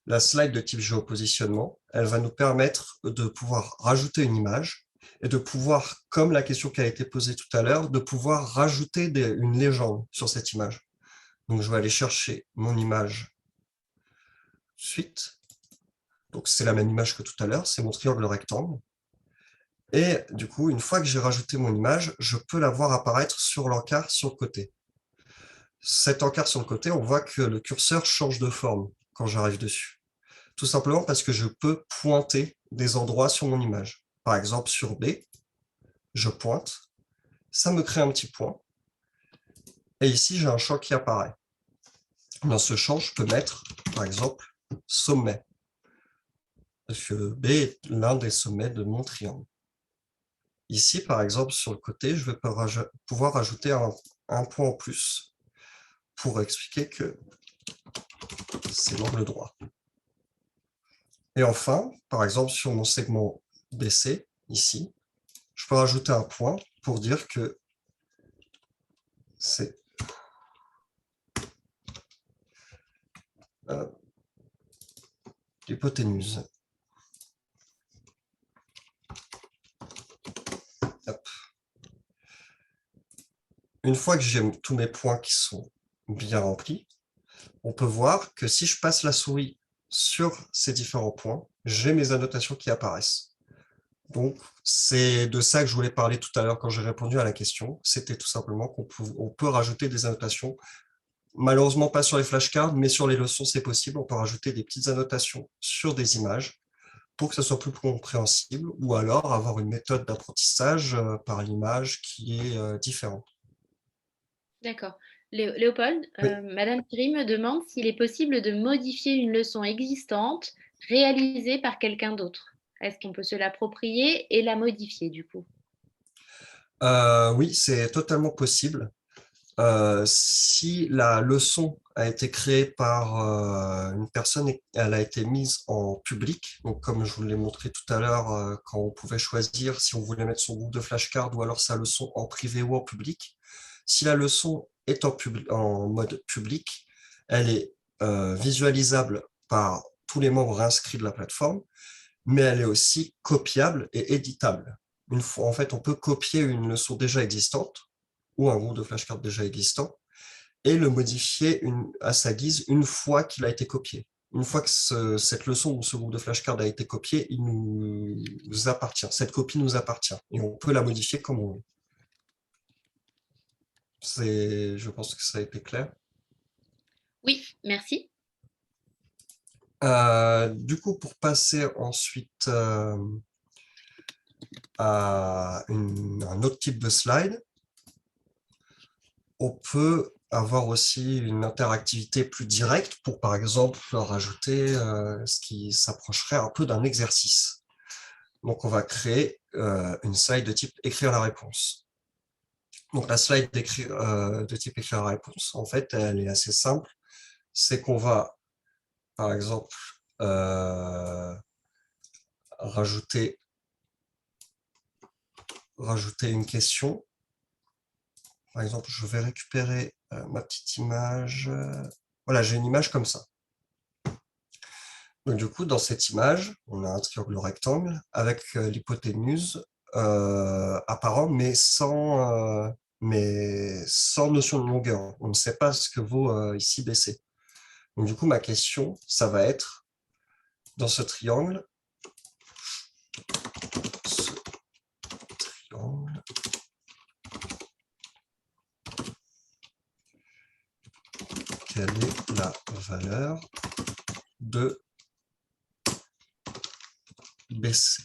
La slide de type géopositionnement, elle va nous permettre de pouvoir rajouter une image et de pouvoir, comme la question qui a été posée tout à l'heure, de pouvoir rajouter une légende sur cette image. Donc, je vais aller chercher mon image suite. Donc, c'est la même image que tout à l'heure, c'est mon triangle rectangle. Et du coup, une fois que j'ai rajouté mon image, je peux la voir apparaître sur l'encart sur le côté. Cet encart sur le côté, on voit que le curseur change de forme quand j'arrive dessus. Tout simplement parce que je peux pointer des endroits sur mon image. Par exemple, sur B, je pointe, ça me crée un petit point. Et ici, j'ai un champ qui apparaît. Dans ce champ, je peux mettre, par exemple, sommet. Parce que B est l'un des sommets de mon triangle. Ici, par exemple, sur le côté, je vais pouvoir ajouter un point en plus pour expliquer que c'est l'angle droit. Et enfin, par exemple, sur mon segment BC, ici, je peux rajouter un point pour dire que c'est l'hypoténuse. Une fois que j'ai tous mes points qui sont bien remplis, on peut voir que si je passe la souris sur ces différents points, j'ai mes annotations qui apparaissent. Donc, c'est de ça que je voulais parler tout à l'heure quand j'ai répondu à la question. C'était tout simplement qu'on peut rajouter des annotations. Malheureusement, pas sur les flashcards, mais sur les leçons, c'est possible. On peut rajouter des petites annotations sur des images pour que ce soit plus compréhensible, ou alors avoir une méthode d'apprentissage par l'image qui est différente. D'accord. Léopold, Oui. Madame Thierry me demande s'il est possible de modifier une leçon existante réalisée par quelqu'un d'autre. Est-ce qu'on peut se l'approprier et la modifier du coup? Oui, c'est totalement possible. Si la leçon a été créée par une personne et elle a été mise en public, donc comme je vous l'ai montré tout à l'heure, quand on pouvait choisir si on voulait mettre son groupe de flashcards ou alors sa leçon en privé ou en public, si la leçon est en mode public, elle est visualisable par tous les membres inscrits de la plateforme, mais elle est aussi copiable et éditable. En fait, on peut copier une leçon déjà existante ou un groupe de flashcards déjà existant et le modifier à sa guise une fois qu'il a été copié. Une fois que cette leçon ou ce groupe de flashcards a été copié, il nous appartient. Cette copie nous appartient et on peut la modifier comme on veut. Je pense que ça a été clair. Oui, merci. Du coup, pour passer ensuite à un autre type de slide, on peut avoir aussi une interactivité plus directe pour, par exemple, rajouter ce qui s'approcherait un peu d'un exercice. Donc, on va créer une slide de type écrire la réponse. Donc, la slide de type écrire la réponse, en fait, elle est assez simple. C'est qu'on va, par exemple, rajouter une question par exemple, je vais récupérer ma petite image. Voilà, j'ai une image comme ça. Donc, du coup, dans cette image, on a un triangle rectangle avec l'hypoténuse apparent, mais sans notion de longueur. On ne sait pas ce que vaut ici BC. Donc, du coup, ma question, ça va être, dans ce triangle, quelle est la valeur de BC?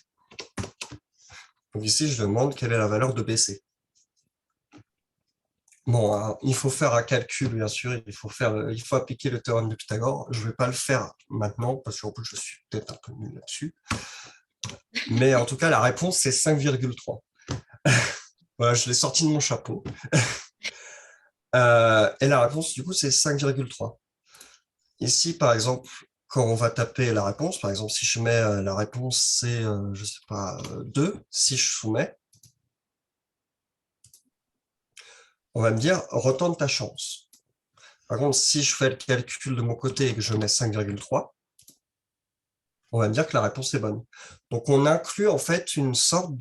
Donc ici, je demande quelle est la valeur de BC. Bon, hein, il faut faire un calcul, bien sûr, il faut appliquer le théorème de Pythagore. Je ne vais pas le faire maintenant, parce que je suis peut-être un peu nul là-dessus. Mais en tout cas, la réponse, c'est 5,3. Voilà, je l'ai sorti de mon chapeau. Et la réponse, du coup, c'est 5,3. Ici, par exemple, quand on va taper la réponse, par exemple, si je mets la réponse, c'est, je sais pas, 2, si je soumets, on va me dire, retente ta chance. Par contre, si je fais le calcul de mon côté et que je mets 5,3, on va me dire que la réponse est bonne. Donc, on inclut en fait une sorte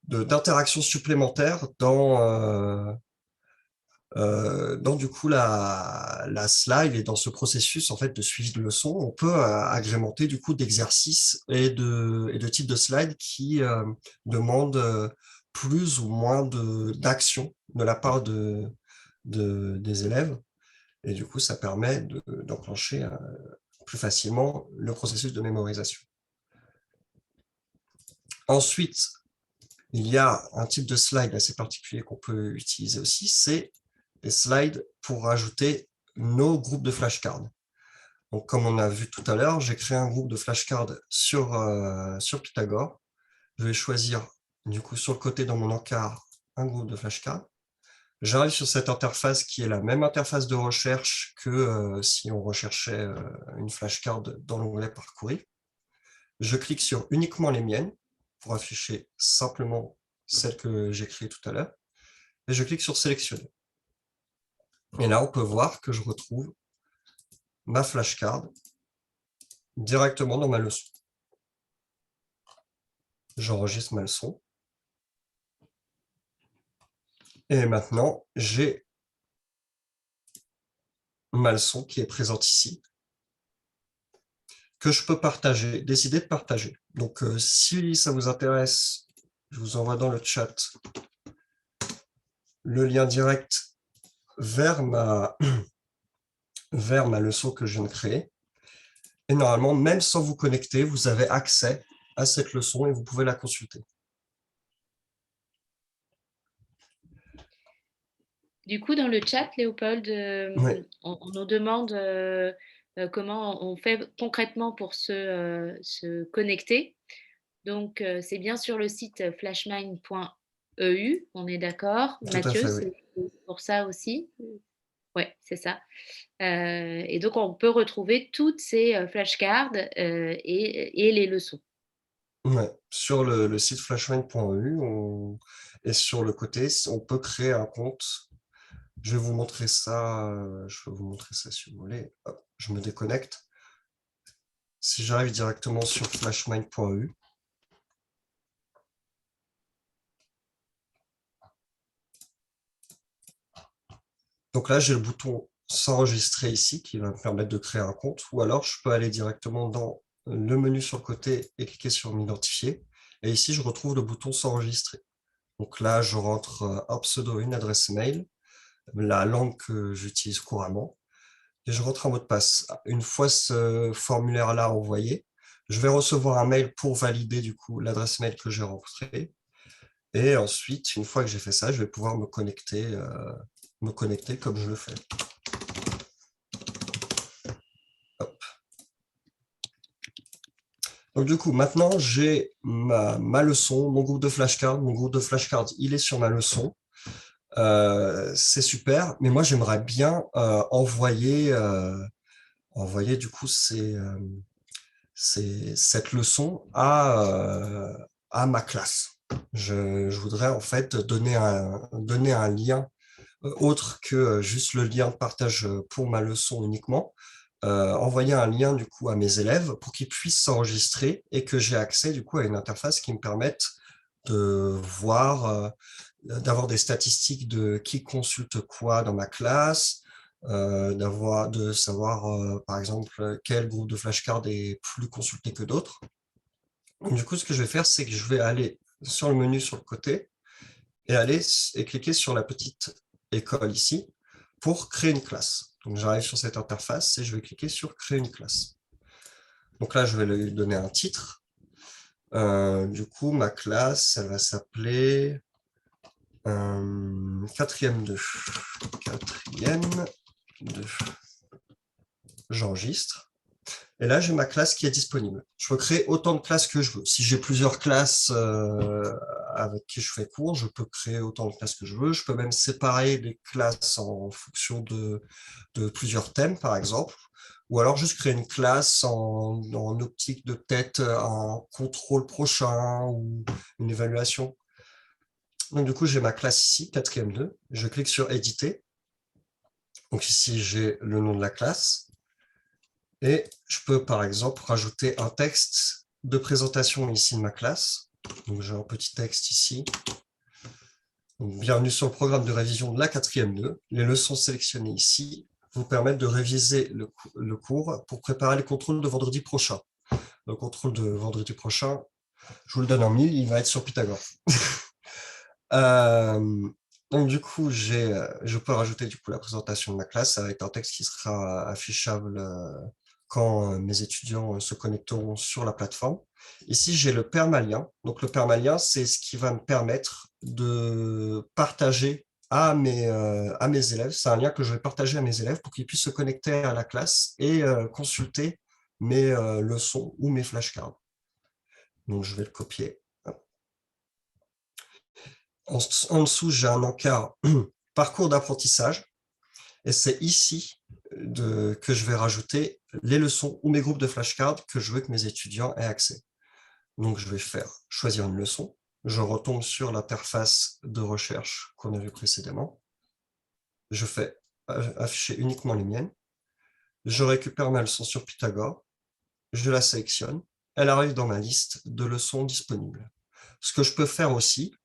d'interaction supplémentaire dans du coup la slide et dans ce processus en fait de suivi de leçon. On peut agrémenter du coup d'exercices et de types de slides qui demandent plus ou moins d'action de la part des élèves. Et du coup, ça permet d'enclencher plus facilement le processus de mémorisation. Ensuite, il y a un type de slide assez particulier qu'on peut utiliser aussi, c'est les slides pour rajouter nos groupes de flashcards. Donc, comme on a vu tout à l'heure, j'ai créé un groupe de flashcards sur Pythagore. Je vais choisir, du coup, sur le côté dans mon encart, un groupe de flashcards. J'arrive sur cette interface qui est la même interface de recherche que si on recherchait une flashcard dans l'onglet Parcourir. Je clique sur uniquement les miennes pour afficher simplement celles que j'ai créées tout à l'heure. Et je clique sur sélectionner. Et là, on peut voir que je retrouve ma flashcard directement dans ma leçon. J'enregistre ma leçon. Et maintenant, j'ai ma leçon qui est présente ici, que je peux partager, décider de partager. Donc, si ça vous intéresse, je vous envoie dans le chat le lien direct vers ma leçon que je viens de créer. Et normalement, même sans vous connecter, vous avez accès à cette leçon et vous pouvez la consulter. Du coup, dans le chat, Léopold, Oui. on nous demande comment on fait concrètement pour se connecter. Donc, c'est bien sur le site flashmind.eu, on est d'accord. Tout à Mathieu, fait, oui. c'est pour ça aussi? Oui, c'est ça. Et donc, on peut retrouver toutes ces flashcards et les leçons. Ouais. Sur le site flashmind.eu, et sur le côté, on peut créer un compte. Je vais vous montrer ça. Je vais vous montrer ça si vous voulez. Hop, je me déconnecte. Si j'arrive directement sur flashmind.eu, donc là, j'ai le bouton s'enregistrer ici qui va me permettre de créer un compte, ou alors je peux aller directement dans le menu sur le côté et cliquer sur m'identifier. Et ici, je retrouve le bouton s'enregistrer. Donc là, je rentre un pseudo, une adresse mail, la langue que j'utilise couramment, et je rentre un mot de passe. Une fois ce formulaire-là envoyé, je vais recevoir un mail pour valider du coup l'adresse mail que j'ai rentrée. Et ensuite, une fois que j'ai fait ça, je vais pouvoir me connecter comme je le fais. Hop. Donc du coup, maintenant, j'ai ma leçon, mon groupe de flashcards. Mon groupe de flashcards, il est sur ma leçon. C'est super, mais moi, j'aimerais bien envoyer du coup cette leçon à ma classe. Je voudrais en fait donner un lien autre que juste le lien de partage pour ma leçon uniquement, envoyer un lien du coup à mes élèves pour qu'ils puissent s'enregistrer et que j'ai accès du coup à une interface qui me permette de voir, d'avoir des statistiques de qui consulte quoi dans ma classe, de savoir par exemple quel groupe de flashcards est plus consulté que d'autres. Donc, du coup, ce que je vais faire, c'est que je vais aller sur le menu sur le côté et cliquer sur la petite école ici pour créer une classe. Donc, j'arrive sur cette interface et je vais cliquer sur créer une classe. Donc là, je vais lui donner un titre. Du coup, ma classe, elle va s'appeler 4e 2. 4e 2. J'enregistre. Et là, j'ai ma classe qui est disponible. Je peux créer autant de classes que je veux. Si j'ai plusieurs classes avec qui je fais cours, je peux créer autant de classes que je veux. Je peux même séparer les classes en fonction de plusieurs thèmes, par exemple. Ou alors juste créer une classe en optique de peut-être un contrôle prochain ou une évaluation. Donc du coup, j'ai ma classe ici, 4e 2. Je clique sur éditer. Donc ici, j'ai le nom de la classe. Et je peux, par exemple, rajouter un texte de présentation ici de ma classe. Donc, j'ai un petit texte ici. Donc, bienvenue sur le programme de révision de la 4e 2. Les leçons sélectionnées ici vous permettent de réviser le cours pour préparer les contrôles de vendredi prochain. Le contrôle de vendredi prochain, je vous le donne en 1000, il va être sur Pythagore. Donc, du coup, je peux rajouter du coup, la présentation de ma classe avec un texte qui sera affichable quand mes étudiants se connecteront sur la plateforme. Ici, j'ai le permalien. Donc, le permalien, c'est ce qui va me permettre de partager à mes élèves. C'est un lien que je vais partager à mes élèves pour qu'ils puissent se connecter à la classe et consulter mes leçons ou mes flashcards. Donc, je vais le copier. En dessous, j'ai un encart parcours d'apprentissage. Et c'est ici que je vais rajouter les leçons ou mes groupes de flashcards que je veux que mes étudiants aient accès. Donc, je vais choisir une leçon. Je retombe sur l'interface de recherche qu'on a vu précédemment. Je fais afficher uniquement les miennes. Je récupère ma leçon sur Pythagore. Je la sélectionne. Elle arrive dans ma liste de leçons disponibles. Ce que je peux faire aussi,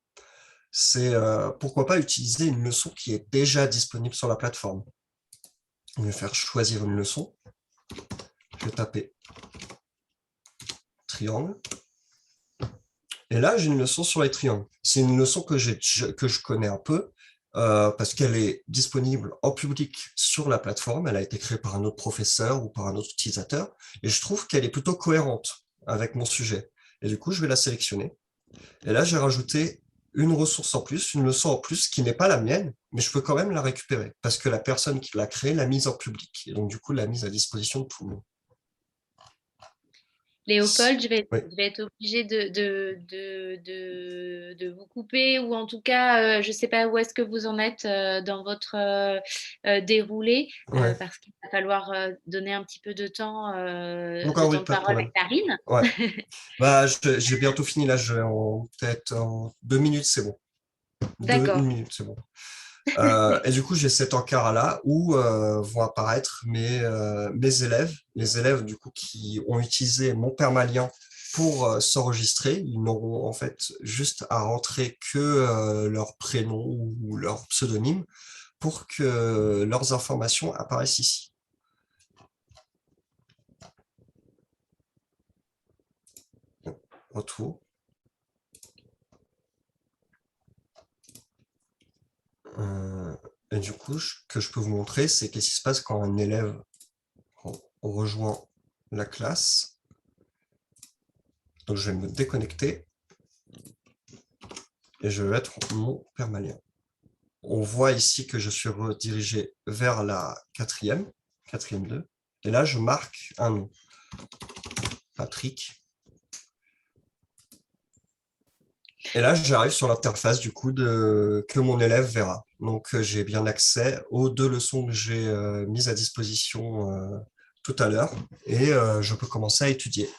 c'est pourquoi pas utiliser une leçon qui est déjà disponible sur la plateforme. Je vais faire choisir une leçon. Je vais taper triangle. Et là, j'ai une leçon sur les triangles. C'est une leçon que je connais un peu parce qu'elle est disponible en public sur la plateforme. Elle a été créée par un autre professeur ou par un autre utilisateur. Et je trouve qu'elle est plutôt cohérente avec mon sujet. Et du coup, je vais la sélectionner. Et là, j'ai rajouté une ressource en plus, une leçon en plus qui n'est pas la mienne, mais je peux quand même la récupérer parce que la personne qui l'a créée l'a mise en public. Et donc, du coup, l'a mise à disposition de tout le monde. Léopold, Oui. je vais être obligée de vous couper ou en tout cas, je ne sais pas où est-ce que vous en êtes dans votre déroulé Ouais. parce qu'il va falloir donner un petit peu Encore oui, de pas de parole à problème. Karine. Ouais. Bah, j'ai bientôt fini là. Peut-être en 2 minutes, c'est bon. Une D'accord. minute, c'est bon. Et du coup, j'ai cet encart-là où vont apparaître mes élèves, les élèves du coup qui ont utilisé mon permalien pour s'enregistrer. Ils n'auront en fait juste à rentrer que leur prénom ou leur pseudonyme pour que leurs informations apparaissent ici. Retour. Et du coup, ce que je peux vous montrer, c'est qu'est-ce qui se passe quand un élève rejoint la classe. Donc, je vais me déconnecter et je vais mettre mon permalien. On voit ici que je suis redirigé vers la 4e 2. Et là, je marque un nom. Patrick. Et là, j'arrive sur l'interface du coup que mon élève verra. Donc, j'ai bien accès aux 2 leçons que j'ai mises à disposition tout à l'heure et je peux commencer à étudier.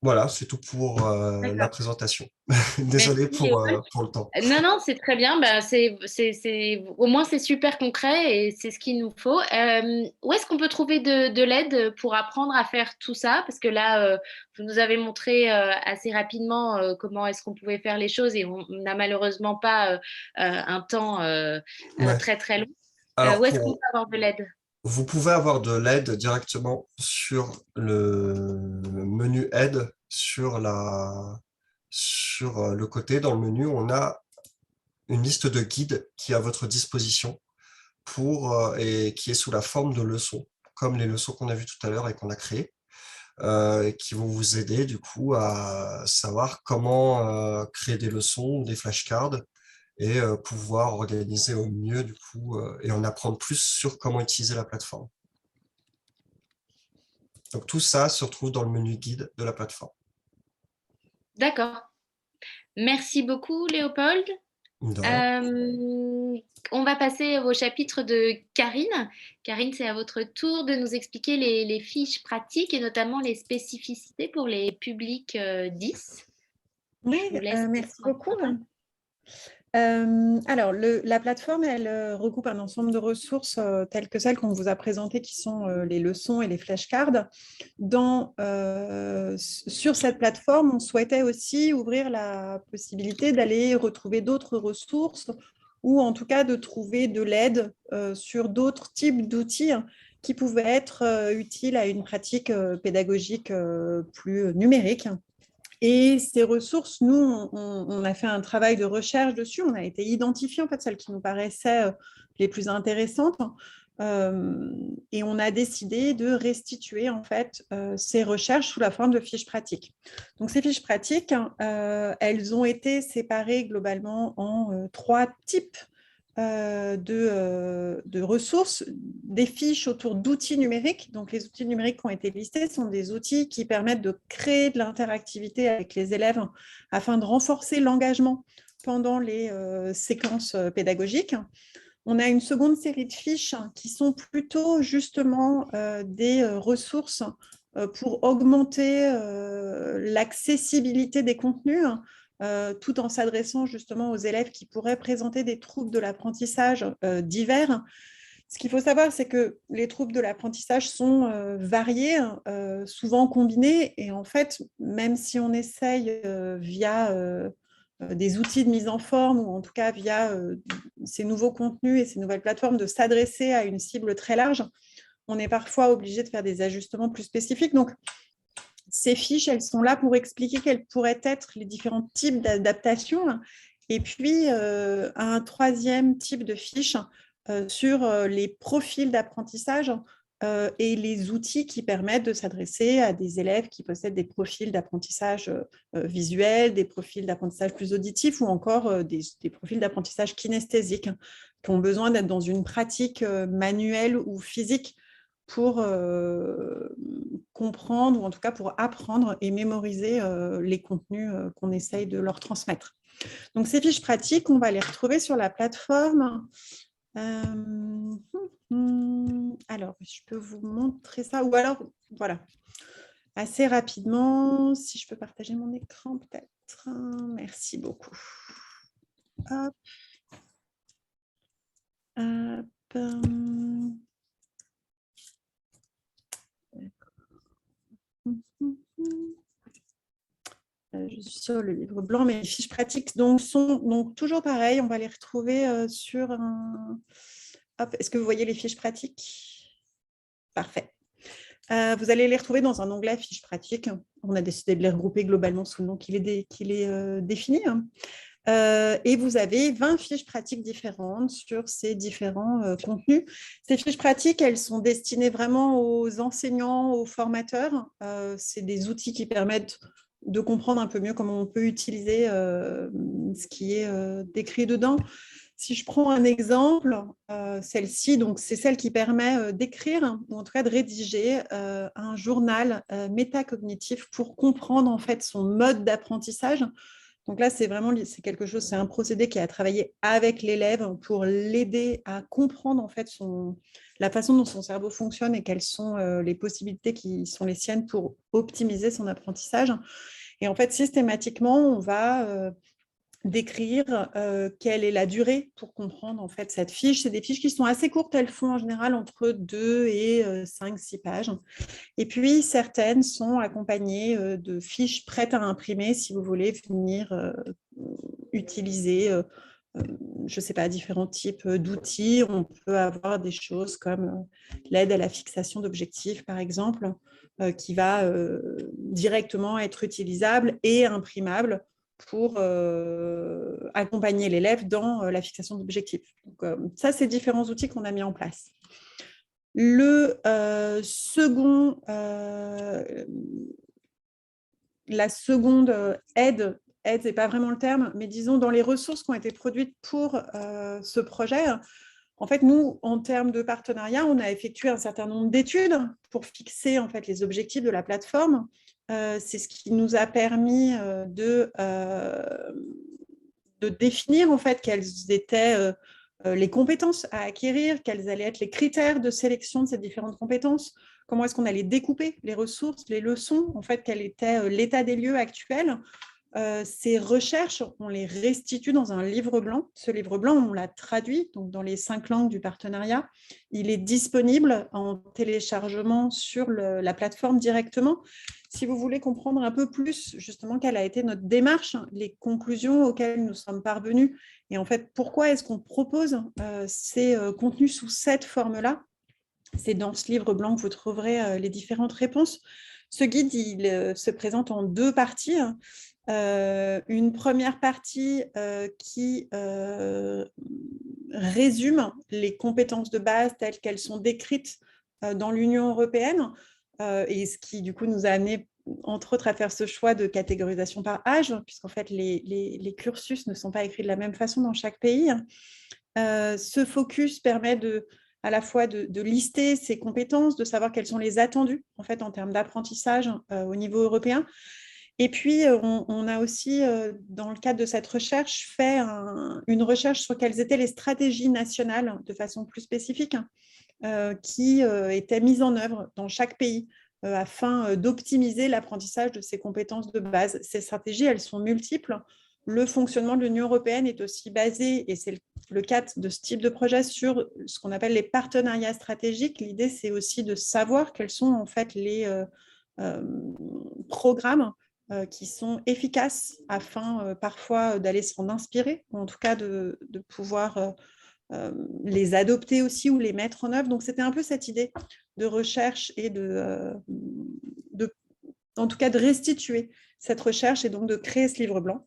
Voilà, c'est tout pour la D'accord. présentation. Merci, Désolé Léopold. pour le temps. Non, non, c'est très bien. Bah, au moins, c'est super concret et c'est ce qu'il nous faut. Où est-ce qu'on peut trouver de l'aide pour apprendre à faire tout ça? Parce que là, vous nous avez montré assez rapidement comment est-ce qu'on pouvait faire les choses et on n'a malheureusement pas un temps Ouais. très, très long. Alors, Où est-ce qu'on peut avoir de l'aide? vous pouvez avoir de l'aide directement sur le menu aide sur le côté. Dans le menu, on a une liste de guides qui est à votre disposition et qui est sous la forme de leçons, comme les leçons qu'on a vues tout à l'heure et qu'on a créées, qui vont vous aider du coup à savoir comment créer des leçons, des flashcards et pouvoir organiser au mieux du coup et en apprendre plus sur comment utiliser la plateforme. Donc tout ça se retrouve dans le menu guide de la plateforme. D'accord. Merci beaucoup, Léopold. De rien. Euh, on va passer au chapitre de Karine. Karine, c'est à votre tour de nous expliquer les fiches pratiques et notamment les spécificités pour les publics 10. Oui, Je vous laisse. merci beaucoup. Alors, la plateforme, elle regroupe un ensemble de ressources telles que celles qu'on vous a présentées, qui sont les leçons et les flashcards. Sur cette plateforme, on souhaitait aussi ouvrir la possibilité d'aller retrouver d'autres ressources ou en tout cas de trouver de l'aide sur d'autres types d'outils qui pouvaient être utiles à une pratique pédagogique plus numérique. Et ces ressources, nous, on a fait un travail de recherche dessus. On a été identifié en fait celles qui nous paraissaient les plus intéressantes. Et on a décidé de restituer en fait ces recherches sous la forme de fiches pratiques. Donc ces fiches pratiques, elles ont été séparées globalement en 3 types de ressources, des fiches autour d'outils numériques. Donc, les outils numériques qui ont été listés sont des outils qui permettent de créer de l'interactivité avec les élèves afin de renforcer l'engagement pendant les séquences pédagogiques. On a une seconde série de fiches qui sont plutôt justement des ressources pour augmenter l'accessibilité des contenus, tout en s'adressant justement aux élèves qui pourraient présenter des troubles de l'apprentissage divers. Ce qu'il faut savoir, c'est que les troubles de l'apprentissage sont variés, souvent combinés, et en fait, même si on essaye via des outils de mise en forme, ou en tout cas via ces nouveaux contenus et ces nouvelles plateformes, de s'adresser à une cible très large, on est parfois obligé de faire des ajustements plus spécifiques. Donc, ces fiches, elles sont là pour expliquer quels pourraient être les différents types d'adaptations. Et puis, un troisième type de fiche sur les profils d'apprentissage et les outils qui permettent de s'adresser à des élèves qui possèdent des profils d'apprentissage visuel, des profils d'apprentissage plus auditif ou encore des profils d'apprentissage kinesthésique qui ont besoin d'être dans une pratique manuelle ou physique pour comprendre ou en tout cas pour apprendre et mémoriser les contenus qu'on essaye de leur transmettre. Donc ces fiches pratiques, on va les retrouver sur la plateforme. Alors, je peux vous montrer ça ou alors, voilà, assez rapidement, si je peux partager mon écran peut-être. Merci beaucoup. Hop. Hop. Je suis sur le livre blanc, mais les fiches pratiques sont donc toujours pareil. On va les retrouver sur un... Hop, est-ce que vous voyez les fiches pratiques? Parfait. Vous allez les retrouver dans un onglet fiches pratiques. On a décidé de les regrouper globalement sous le nom qu'il est défini. Et vous avez 20 fiches pratiques différentes sur ces différents contenus. Ces fiches pratiques, elles sont destinées vraiment aux enseignants, aux formateurs. C'est des outils qui permettent de comprendre un peu mieux comment on peut utiliser ce qui est décrit dedans. Si je prends un exemple, celle-ci, donc c'est celle qui permet d'écrire, ou en tout cas de rédiger un journal métacognitif pour comprendre en fait son mode d'apprentissage. Donc là, c'est quelque chose, c'est un procédé qui a travaillé avec l'élève pour l'aider à comprendre en fait la façon dont son cerveau fonctionne et quelles sont les possibilités qui sont les siennes pour optimiser son apprentissage. Et en fait, systématiquement, on va décrire quelle est la durée pour comprendre en fait cette fiche. C'est des fiches qui sont assez courtes, elles font en général entre 2 et 5-6 pages. Et puis, certaines sont accompagnées de fiches prêtes à imprimer si vous voulez venir utiliser, je ne sais pas, différents types d'outils. On peut avoir des choses comme l'aide à la fixation d'objectifs, par exemple, qui va directement être utilisable et imprimable pour accompagner l'élève dans la fixation d'objectifs. Donc, ça, c'est différents outils qu'on a mis en place. La seconde aide, ce n'est pas vraiment le terme, mais disons dans les ressources qui ont été produites pour ce projet, en fait, nous, en termes de partenariat, on a effectué un certain nombre d'études pour fixer en fait, les objectifs de la plateforme. C'est ce qui nous a permis de définir en fait quelles étaient les compétences à acquérir, quels allaient être les critères de sélection de ces différentes compétences, comment est-ce qu'on allait découper les ressources, les leçons, en fait, quel était l'état des lieux actuel. Ces recherches, on les restitue dans un livre blanc. Ce livre blanc, on l'a traduit donc dans les 5 langues du partenariat. Il est disponible en téléchargement sur la plateforme directement. Si vous voulez comprendre un peu plus justement quelle a été notre démarche, les conclusions auxquelles nous sommes parvenus, et en fait, pourquoi est-ce qu'on propose ces contenus sous cette forme-là, c'est dans ce livre blanc que vous trouverez les différentes réponses. Ce guide, il se présente en 2 parties. Une première partie qui résume les compétences de base telles qu'elles sont décrites dans l'Union européenne, et ce qui, du coup, nous a amené, entre autres, à faire ce choix de catégorisation par âge, puisqu'en fait, les cursus ne sont pas écrits de la même façon dans chaque pays. Ce focus permet à la fois de lister ces compétences, de savoir quelles sont les attendus, en fait, en termes d'apprentissage au niveau européen. Et puis, on a aussi, dans le cadre de cette recherche, fait une recherche sur quelles étaient les stratégies nationales, de façon plus spécifique, qui étaient mises en œuvre dans chaque pays afin d'optimiser l'apprentissage de ces compétences de base. Ces stratégies, elles sont multiples. Le fonctionnement de l'Union européenne est aussi basé, et c'est le cas de ce type de projet, sur ce qu'on appelle les partenariats stratégiques. L'idée, c'est aussi de savoir quels sont en fait les programmes qui sont efficaces afin parfois d'aller s'en inspirer, ou en tout cas de pouvoir les adopter aussi ou les mettre en œuvre. Donc, c'était un peu cette idée de recherche et en tout cas de restituer cette recherche et donc de créer ce livre blanc.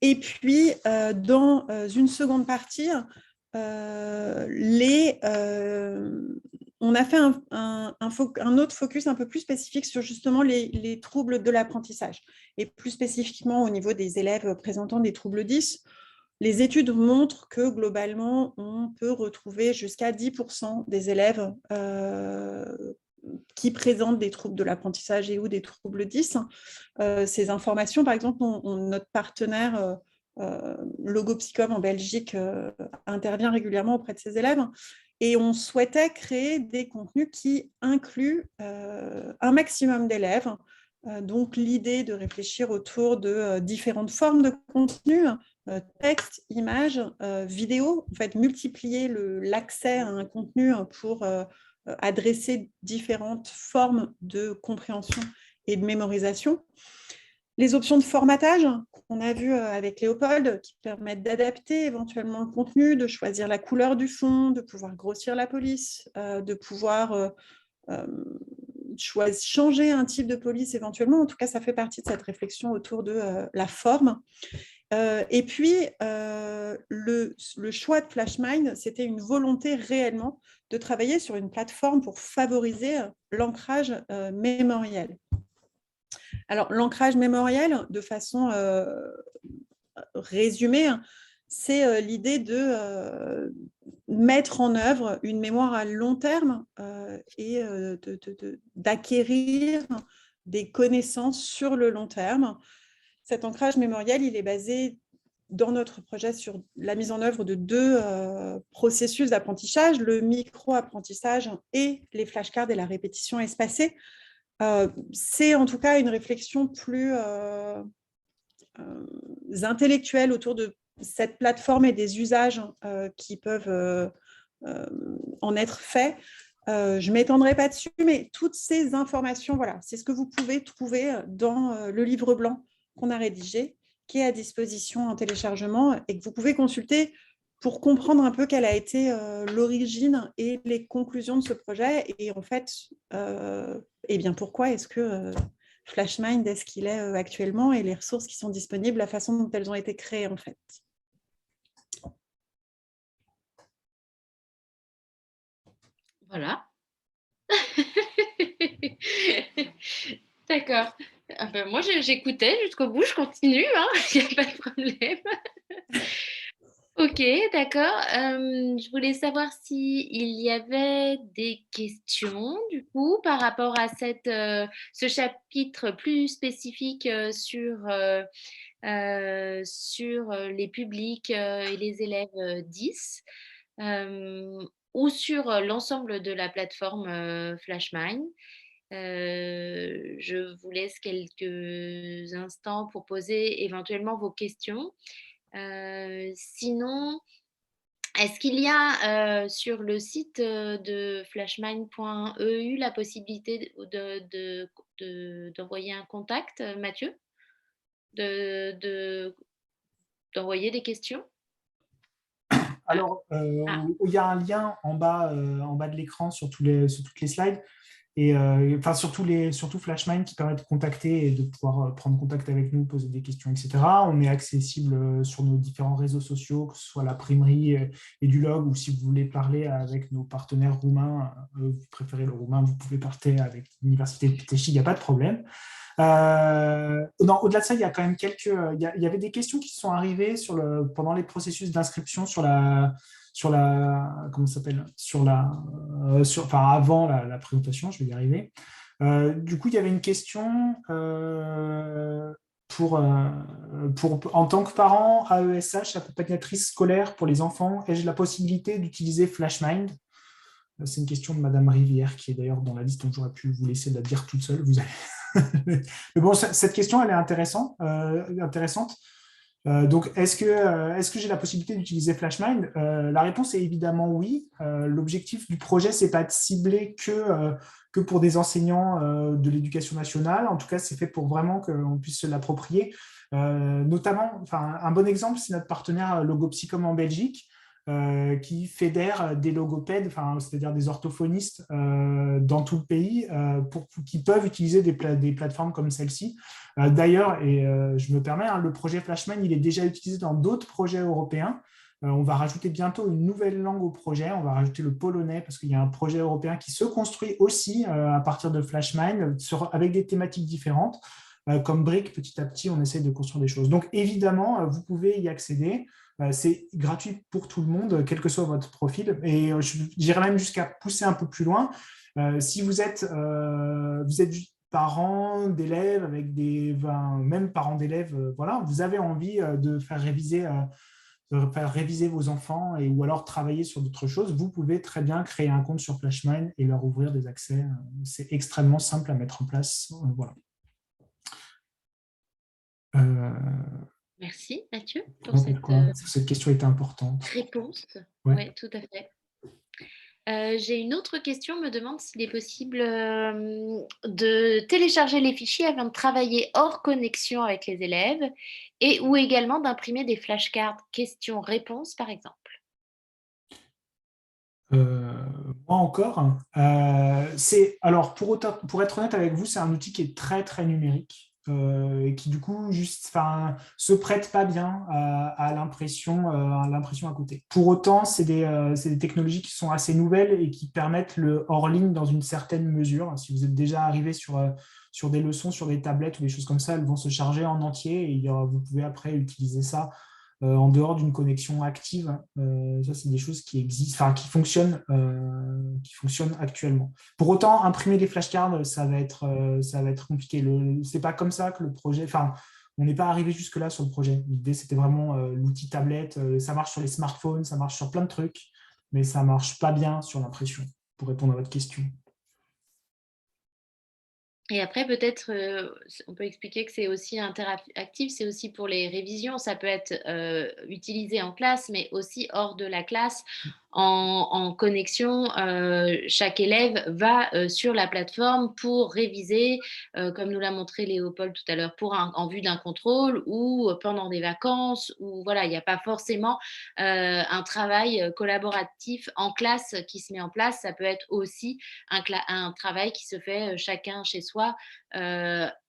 Et puis, dans une seconde partie, on a fait un autre focus un peu plus spécifique sur justement les troubles de l'apprentissage, et plus spécifiquement au niveau des élèves présentant des troubles 10. Les études montrent que globalement, on peut retrouver jusqu'à 10% des élèves qui présentent des troubles de l'apprentissage et ou des troubles 10. Ces informations, par exemple, notre partenaire Logopsycom en Belgique intervient régulièrement auprès de ses élèves, et on souhaitait créer des contenus qui incluent un maximum d'élèves. Donc, l'idée de réfléchir autour de différentes formes de contenu, texte, image, vidéo, en fait, multiplier l'accès à un contenu pour adresser différentes formes de compréhension et de mémorisation. Les options de formatage qu'on a vues avec Léopold, qui permettent d'adapter éventuellement le contenu, de choisir la couleur du fond, de pouvoir grossir la police, de pouvoir changer un type de police éventuellement. En tout cas, ça fait partie de cette réflexion autour de la forme. Et puis, le choix de FlashMind, c'était une volonté réellement de travailler sur une plateforme pour favoriser l'ancrage mémoriel. Alors, l'ancrage mémoriel, de façon résumée, c'est l'idée de mettre en œuvre une mémoire à long terme et d'acquérir des connaissances sur le long terme Cet ancrage mémoriel, il est basé dans notre projet sur la mise en œuvre de 2 processus d'apprentissage, le micro-apprentissage et les flashcards et la répétition espacée. C'est en tout cas une réflexion plus intellectuelle autour de cette plateforme et des usages qui peuvent en être faits. Je ne m'étendrai pas dessus, mais toutes ces informations, voilà, c'est ce que vous pouvez trouver dans le livre blanc qu'on a rédigé, qui est à disposition en téléchargement et que vous pouvez consulter pour comprendre un peu quelle a été l'origine et les conclusions de ce projet. Et en fait, eh bien, pourquoi est-ce que FlashMind est ce qu'il est actuellement et les ressources qui sont disponibles, la façon dont elles ont été créées, en fait. Voilà. D'accord. Ah ben, moi, j'écoutais jusqu'au bout, je continue, hein, il n'y a pas de problème. Ok, d'accord. Je voulais savoir s'il y avait des questions, du coup, par rapport à ce chapitre plus spécifique sur les publics et les élèves 10, ou sur l'ensemble de la plateforme FlashMind. Je vous laisse quelques instants pour poser éventuellement vos questions. Sinon, est-ce qu'il y a sur le site de flashmind.eu la possibilité d'envoyer un contact, Mathieu, d'envoyer des questions? Alors, il y a un lien en bas de l'écran sur toutes les slides. Et enfin, surtout FlashMind qui permet de contacter et de pouvoir prendre contact avec nous, poser des questions, etc. On est accessible sur nos différents réseaux sociaux, que ce soit la Primerie et du Log, ou si vous voulez parler avec nos partenaires roumains, vous préférez le roumain, vous pouvez parler avec l'Université de Pitești, il n'y a pas de problème. Non, au-delà de ça, il y a quand même il y avait des questions qui sont arrivées pendant les processus d'inscription comment ça s'appelle, enfin avant la présentation, je vais y arriver. Du coup, il y avait une question en tant que parent AESH, accompagnatrice scolaire pour les enfants, ai-je la possibilité d'utiliser FlashMind? C'est une question de Madame Rivière, qui est d'ailleurs dans la liste, donc j'aurais pu vous laisser la dire toute seule. Mais bon, cette question, elle est intéressante. Donc, est-ce que j'ai la possibilité d'utiliser FlashMind? La réponse est évidemment oui. L'objectif du projet, c'est pas de cibler que pour des enseignants de l'éducation nationale. En tout cas, c'est fait pour vraiment qu'on puisse se l'approprier. Notamment, enfin, un bon exemple, c'est notre partenaire Logopsycom en Belgique, qui fédère des logopèdes, c'est-à-dire des orthophonistes dans tout le pays, qui peuvent utiliser des plateformes comme celle-ci. D'ailleurs, et je me permets, le projet FlashMind, il est déjà utilisé dans d'autres projets européens. On va rajouter bientôt une nouvelle langue au projet, on va rajouter le polonais, parce qu'il y a un projet européen qui se construit aussi à partir de FlashMind, avec des thématiques différentes. Comme briques, petit à petit, on essaie de construire des choses. Donc, évidemment, vous pouvez y accéder. C'est gratuit pour tout le monde, quel que soit votre profil. Et j'irais même jusqu'à pousser un peu plus loin. Si vous êtes parents d'élèves, même parents d'élèves, voilà, vous avez envie de faire réviser vos enfants ou alors travailler sur d'autres choses, vous pouvez très bien créer un compte sur FlashMind et leur ouvrir des accès. C'est extrêmement simple à mettre en place. Voilà. Merci Mathieu pour cette question était importante. Réponse. Ouais. Oui, tout à fait. J'ai une autre question, on me demande s'il est possible de télécharger les fichiers avant de travailler hors connexion avec les élèves ou également d'imprimer des flashcards questions-réponses par exemple. Moi encore. Alors, pour être honnête avec vous, c'est un outil qui est très, très numérique. Et qui du coup se prête pas bien à l'impression à côté. Pour autant, c'est des technologies qui sont assez nouvelles et qui permettent le hors-ligne dans une certaine mesure. Si vous êtes déjà arrivé sur des leçons, sur des tablettes ou des choses comme ça, elles vont se charger en entier et vous pouvez après utiliser ça en dehors d'une connexion active. Ça, c'est des choses qui existent, qui fonctionnent actuellement. Pour autant, imprimer des flashcards, ça va être compliqué. C'est pas comme ça que le projet. on n'est pas arrivé jusque-là sur le projet. L'idée, c'était vraiment l'outil tablette. Ça marche sur les smartphones, ça marche sur plein de trucs, mais ça ne marche pas bien sur l'impression, pour répondre à votre question. Et après, peut-être, on peut expliquer que c'est aussi interactif, c'est aussi pour les révisions. Ça peut être utilisé en classe, mais aussi hors de la classe, en connexion. Chaque élève va sur la plateforme pour réviser, comme nous l'a montré Léopold tout à l'heure, en vue d'un contrôle ou pendant des vacances. Ou voilà, il n'y a pas forcément un travail collaboratif en classe qui se met en place. Ça peut être aussi un travail qui se fait chacun chez soi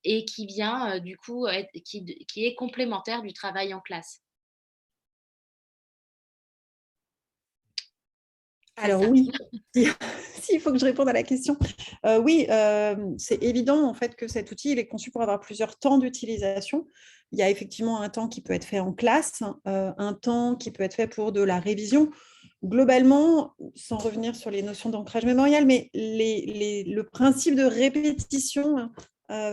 et qui vient du coup qui est complémentaire du travail en classe. Alors oui, s'il faut que je réponde à la question. Oui, c'est évident en fait que cet outil il est conçu pour avoir plusieurs temps d'utilisation. Il y a effectivement un temps qui peut être fait en classe, un temps qui peut être fait pour de la révision. Globalement, sans revenir sur les notions d'ancrage mémorial, mais le principe de répétition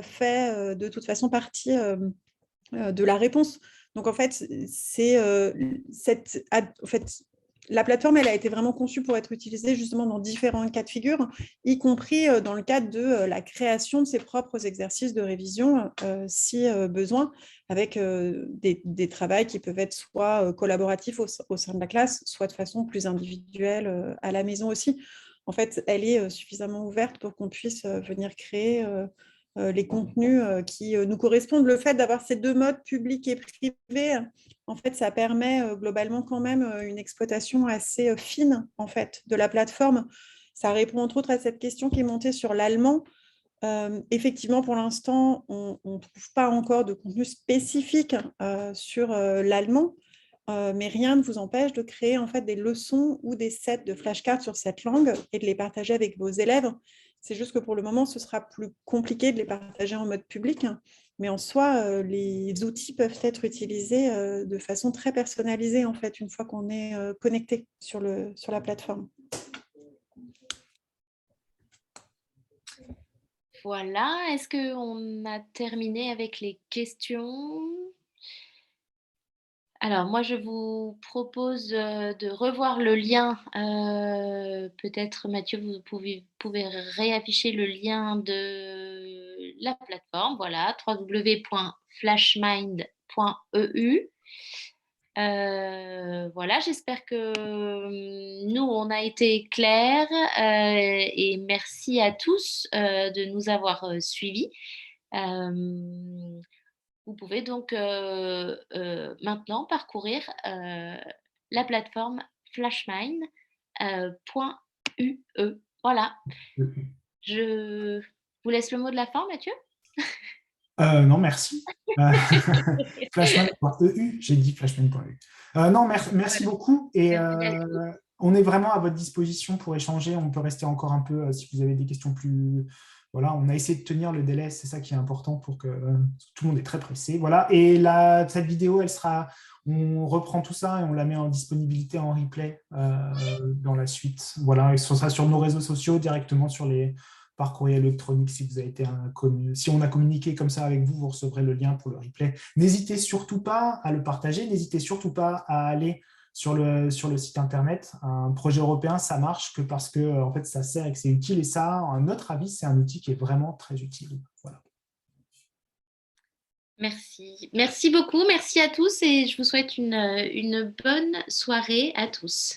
fait de toute façon partie de la réponse. Donc en fait, la plateforme, elle a été vraiment conçue pour être utilisée justement dans différents cas de figure, y compris dans le cadre de la création de ses propres exercices de révision, si besoin, avec des travaux qui peuvent être soit collaboratifs au sein de la classe, soit de façon plus individuelle à la maison aussi. En fait, elle est suffisamment ouverte pour qu'on puisse venir créer les contenus qui nous correspondent. Le fait d'avoir ces deux modes, public et privé, en fait, ça permet globalement quand même une exploitation assez fine en fait, de la plateforme. Ça répond entre autres à cette question qui est montée sur l'allemand. Effectivement, pour l'instant, on ne trouve pas encore de contenu spécifique sur l'allemand, mais rien ne vous empêche de créer en fait des leçons ou des sets de flashcards sur cette langue et de les partager avec vos élèves. C'est juste que pour le moment, ce sera plus compliqué de les partager en mode public, mais en soi, les outils peuvent être utilisés de façon très personnalisée en fait, une fois qu'on est connecté sur la plateforme. Voilà, est-ce qu'on a terminé avec les questions? Alors moi, je vous propose de revoir le lien. Peut-être, Mathieu, vous pouvez réafficher le lien de la plateforme. Voilà, www.flashmind.eu. Voilà, j'espère que nous, on a été clairs et merci à tous de nous avoir suivis. Vous pouvez donc maintenant parcourir la plateforme flashmind.ue. Voilà. Je vous laisse le mot de la fin, Mathieu. Non, merci. Flashman.eu, j'ai dit flashman.eu. Non, merci beaucoup. Et on est vraiment à votre disposition pour échanger. On peut rester encore un peu si vous avez des questions plus. Voilà, on a essayé de tenir le délai, c'est ça qui est important pour que tout le monde est très pressé. Voilà, et cette vidéo, on reprend tout ça et on la met en disponibilité en replay dans la suite. Voilà, et ce sera sur nos réseaux sociaux, directement par courrier électronique. Si on a communiqué comme ça avec vous, vous recevrez le lien pour le replay. N'hésitez surtout pas à le partager, n'hésitez surtout pas à aller sur le site internet. Un projet européen, ça marche que parce que en fait, ça sert et que c'est utile. Et ça, à notre avis, c'est un outil qui est vraiment très utile. Voilà. Merci. Merci beaucoup. Merci à tous et je vous souhaite une bonne soirée à tous.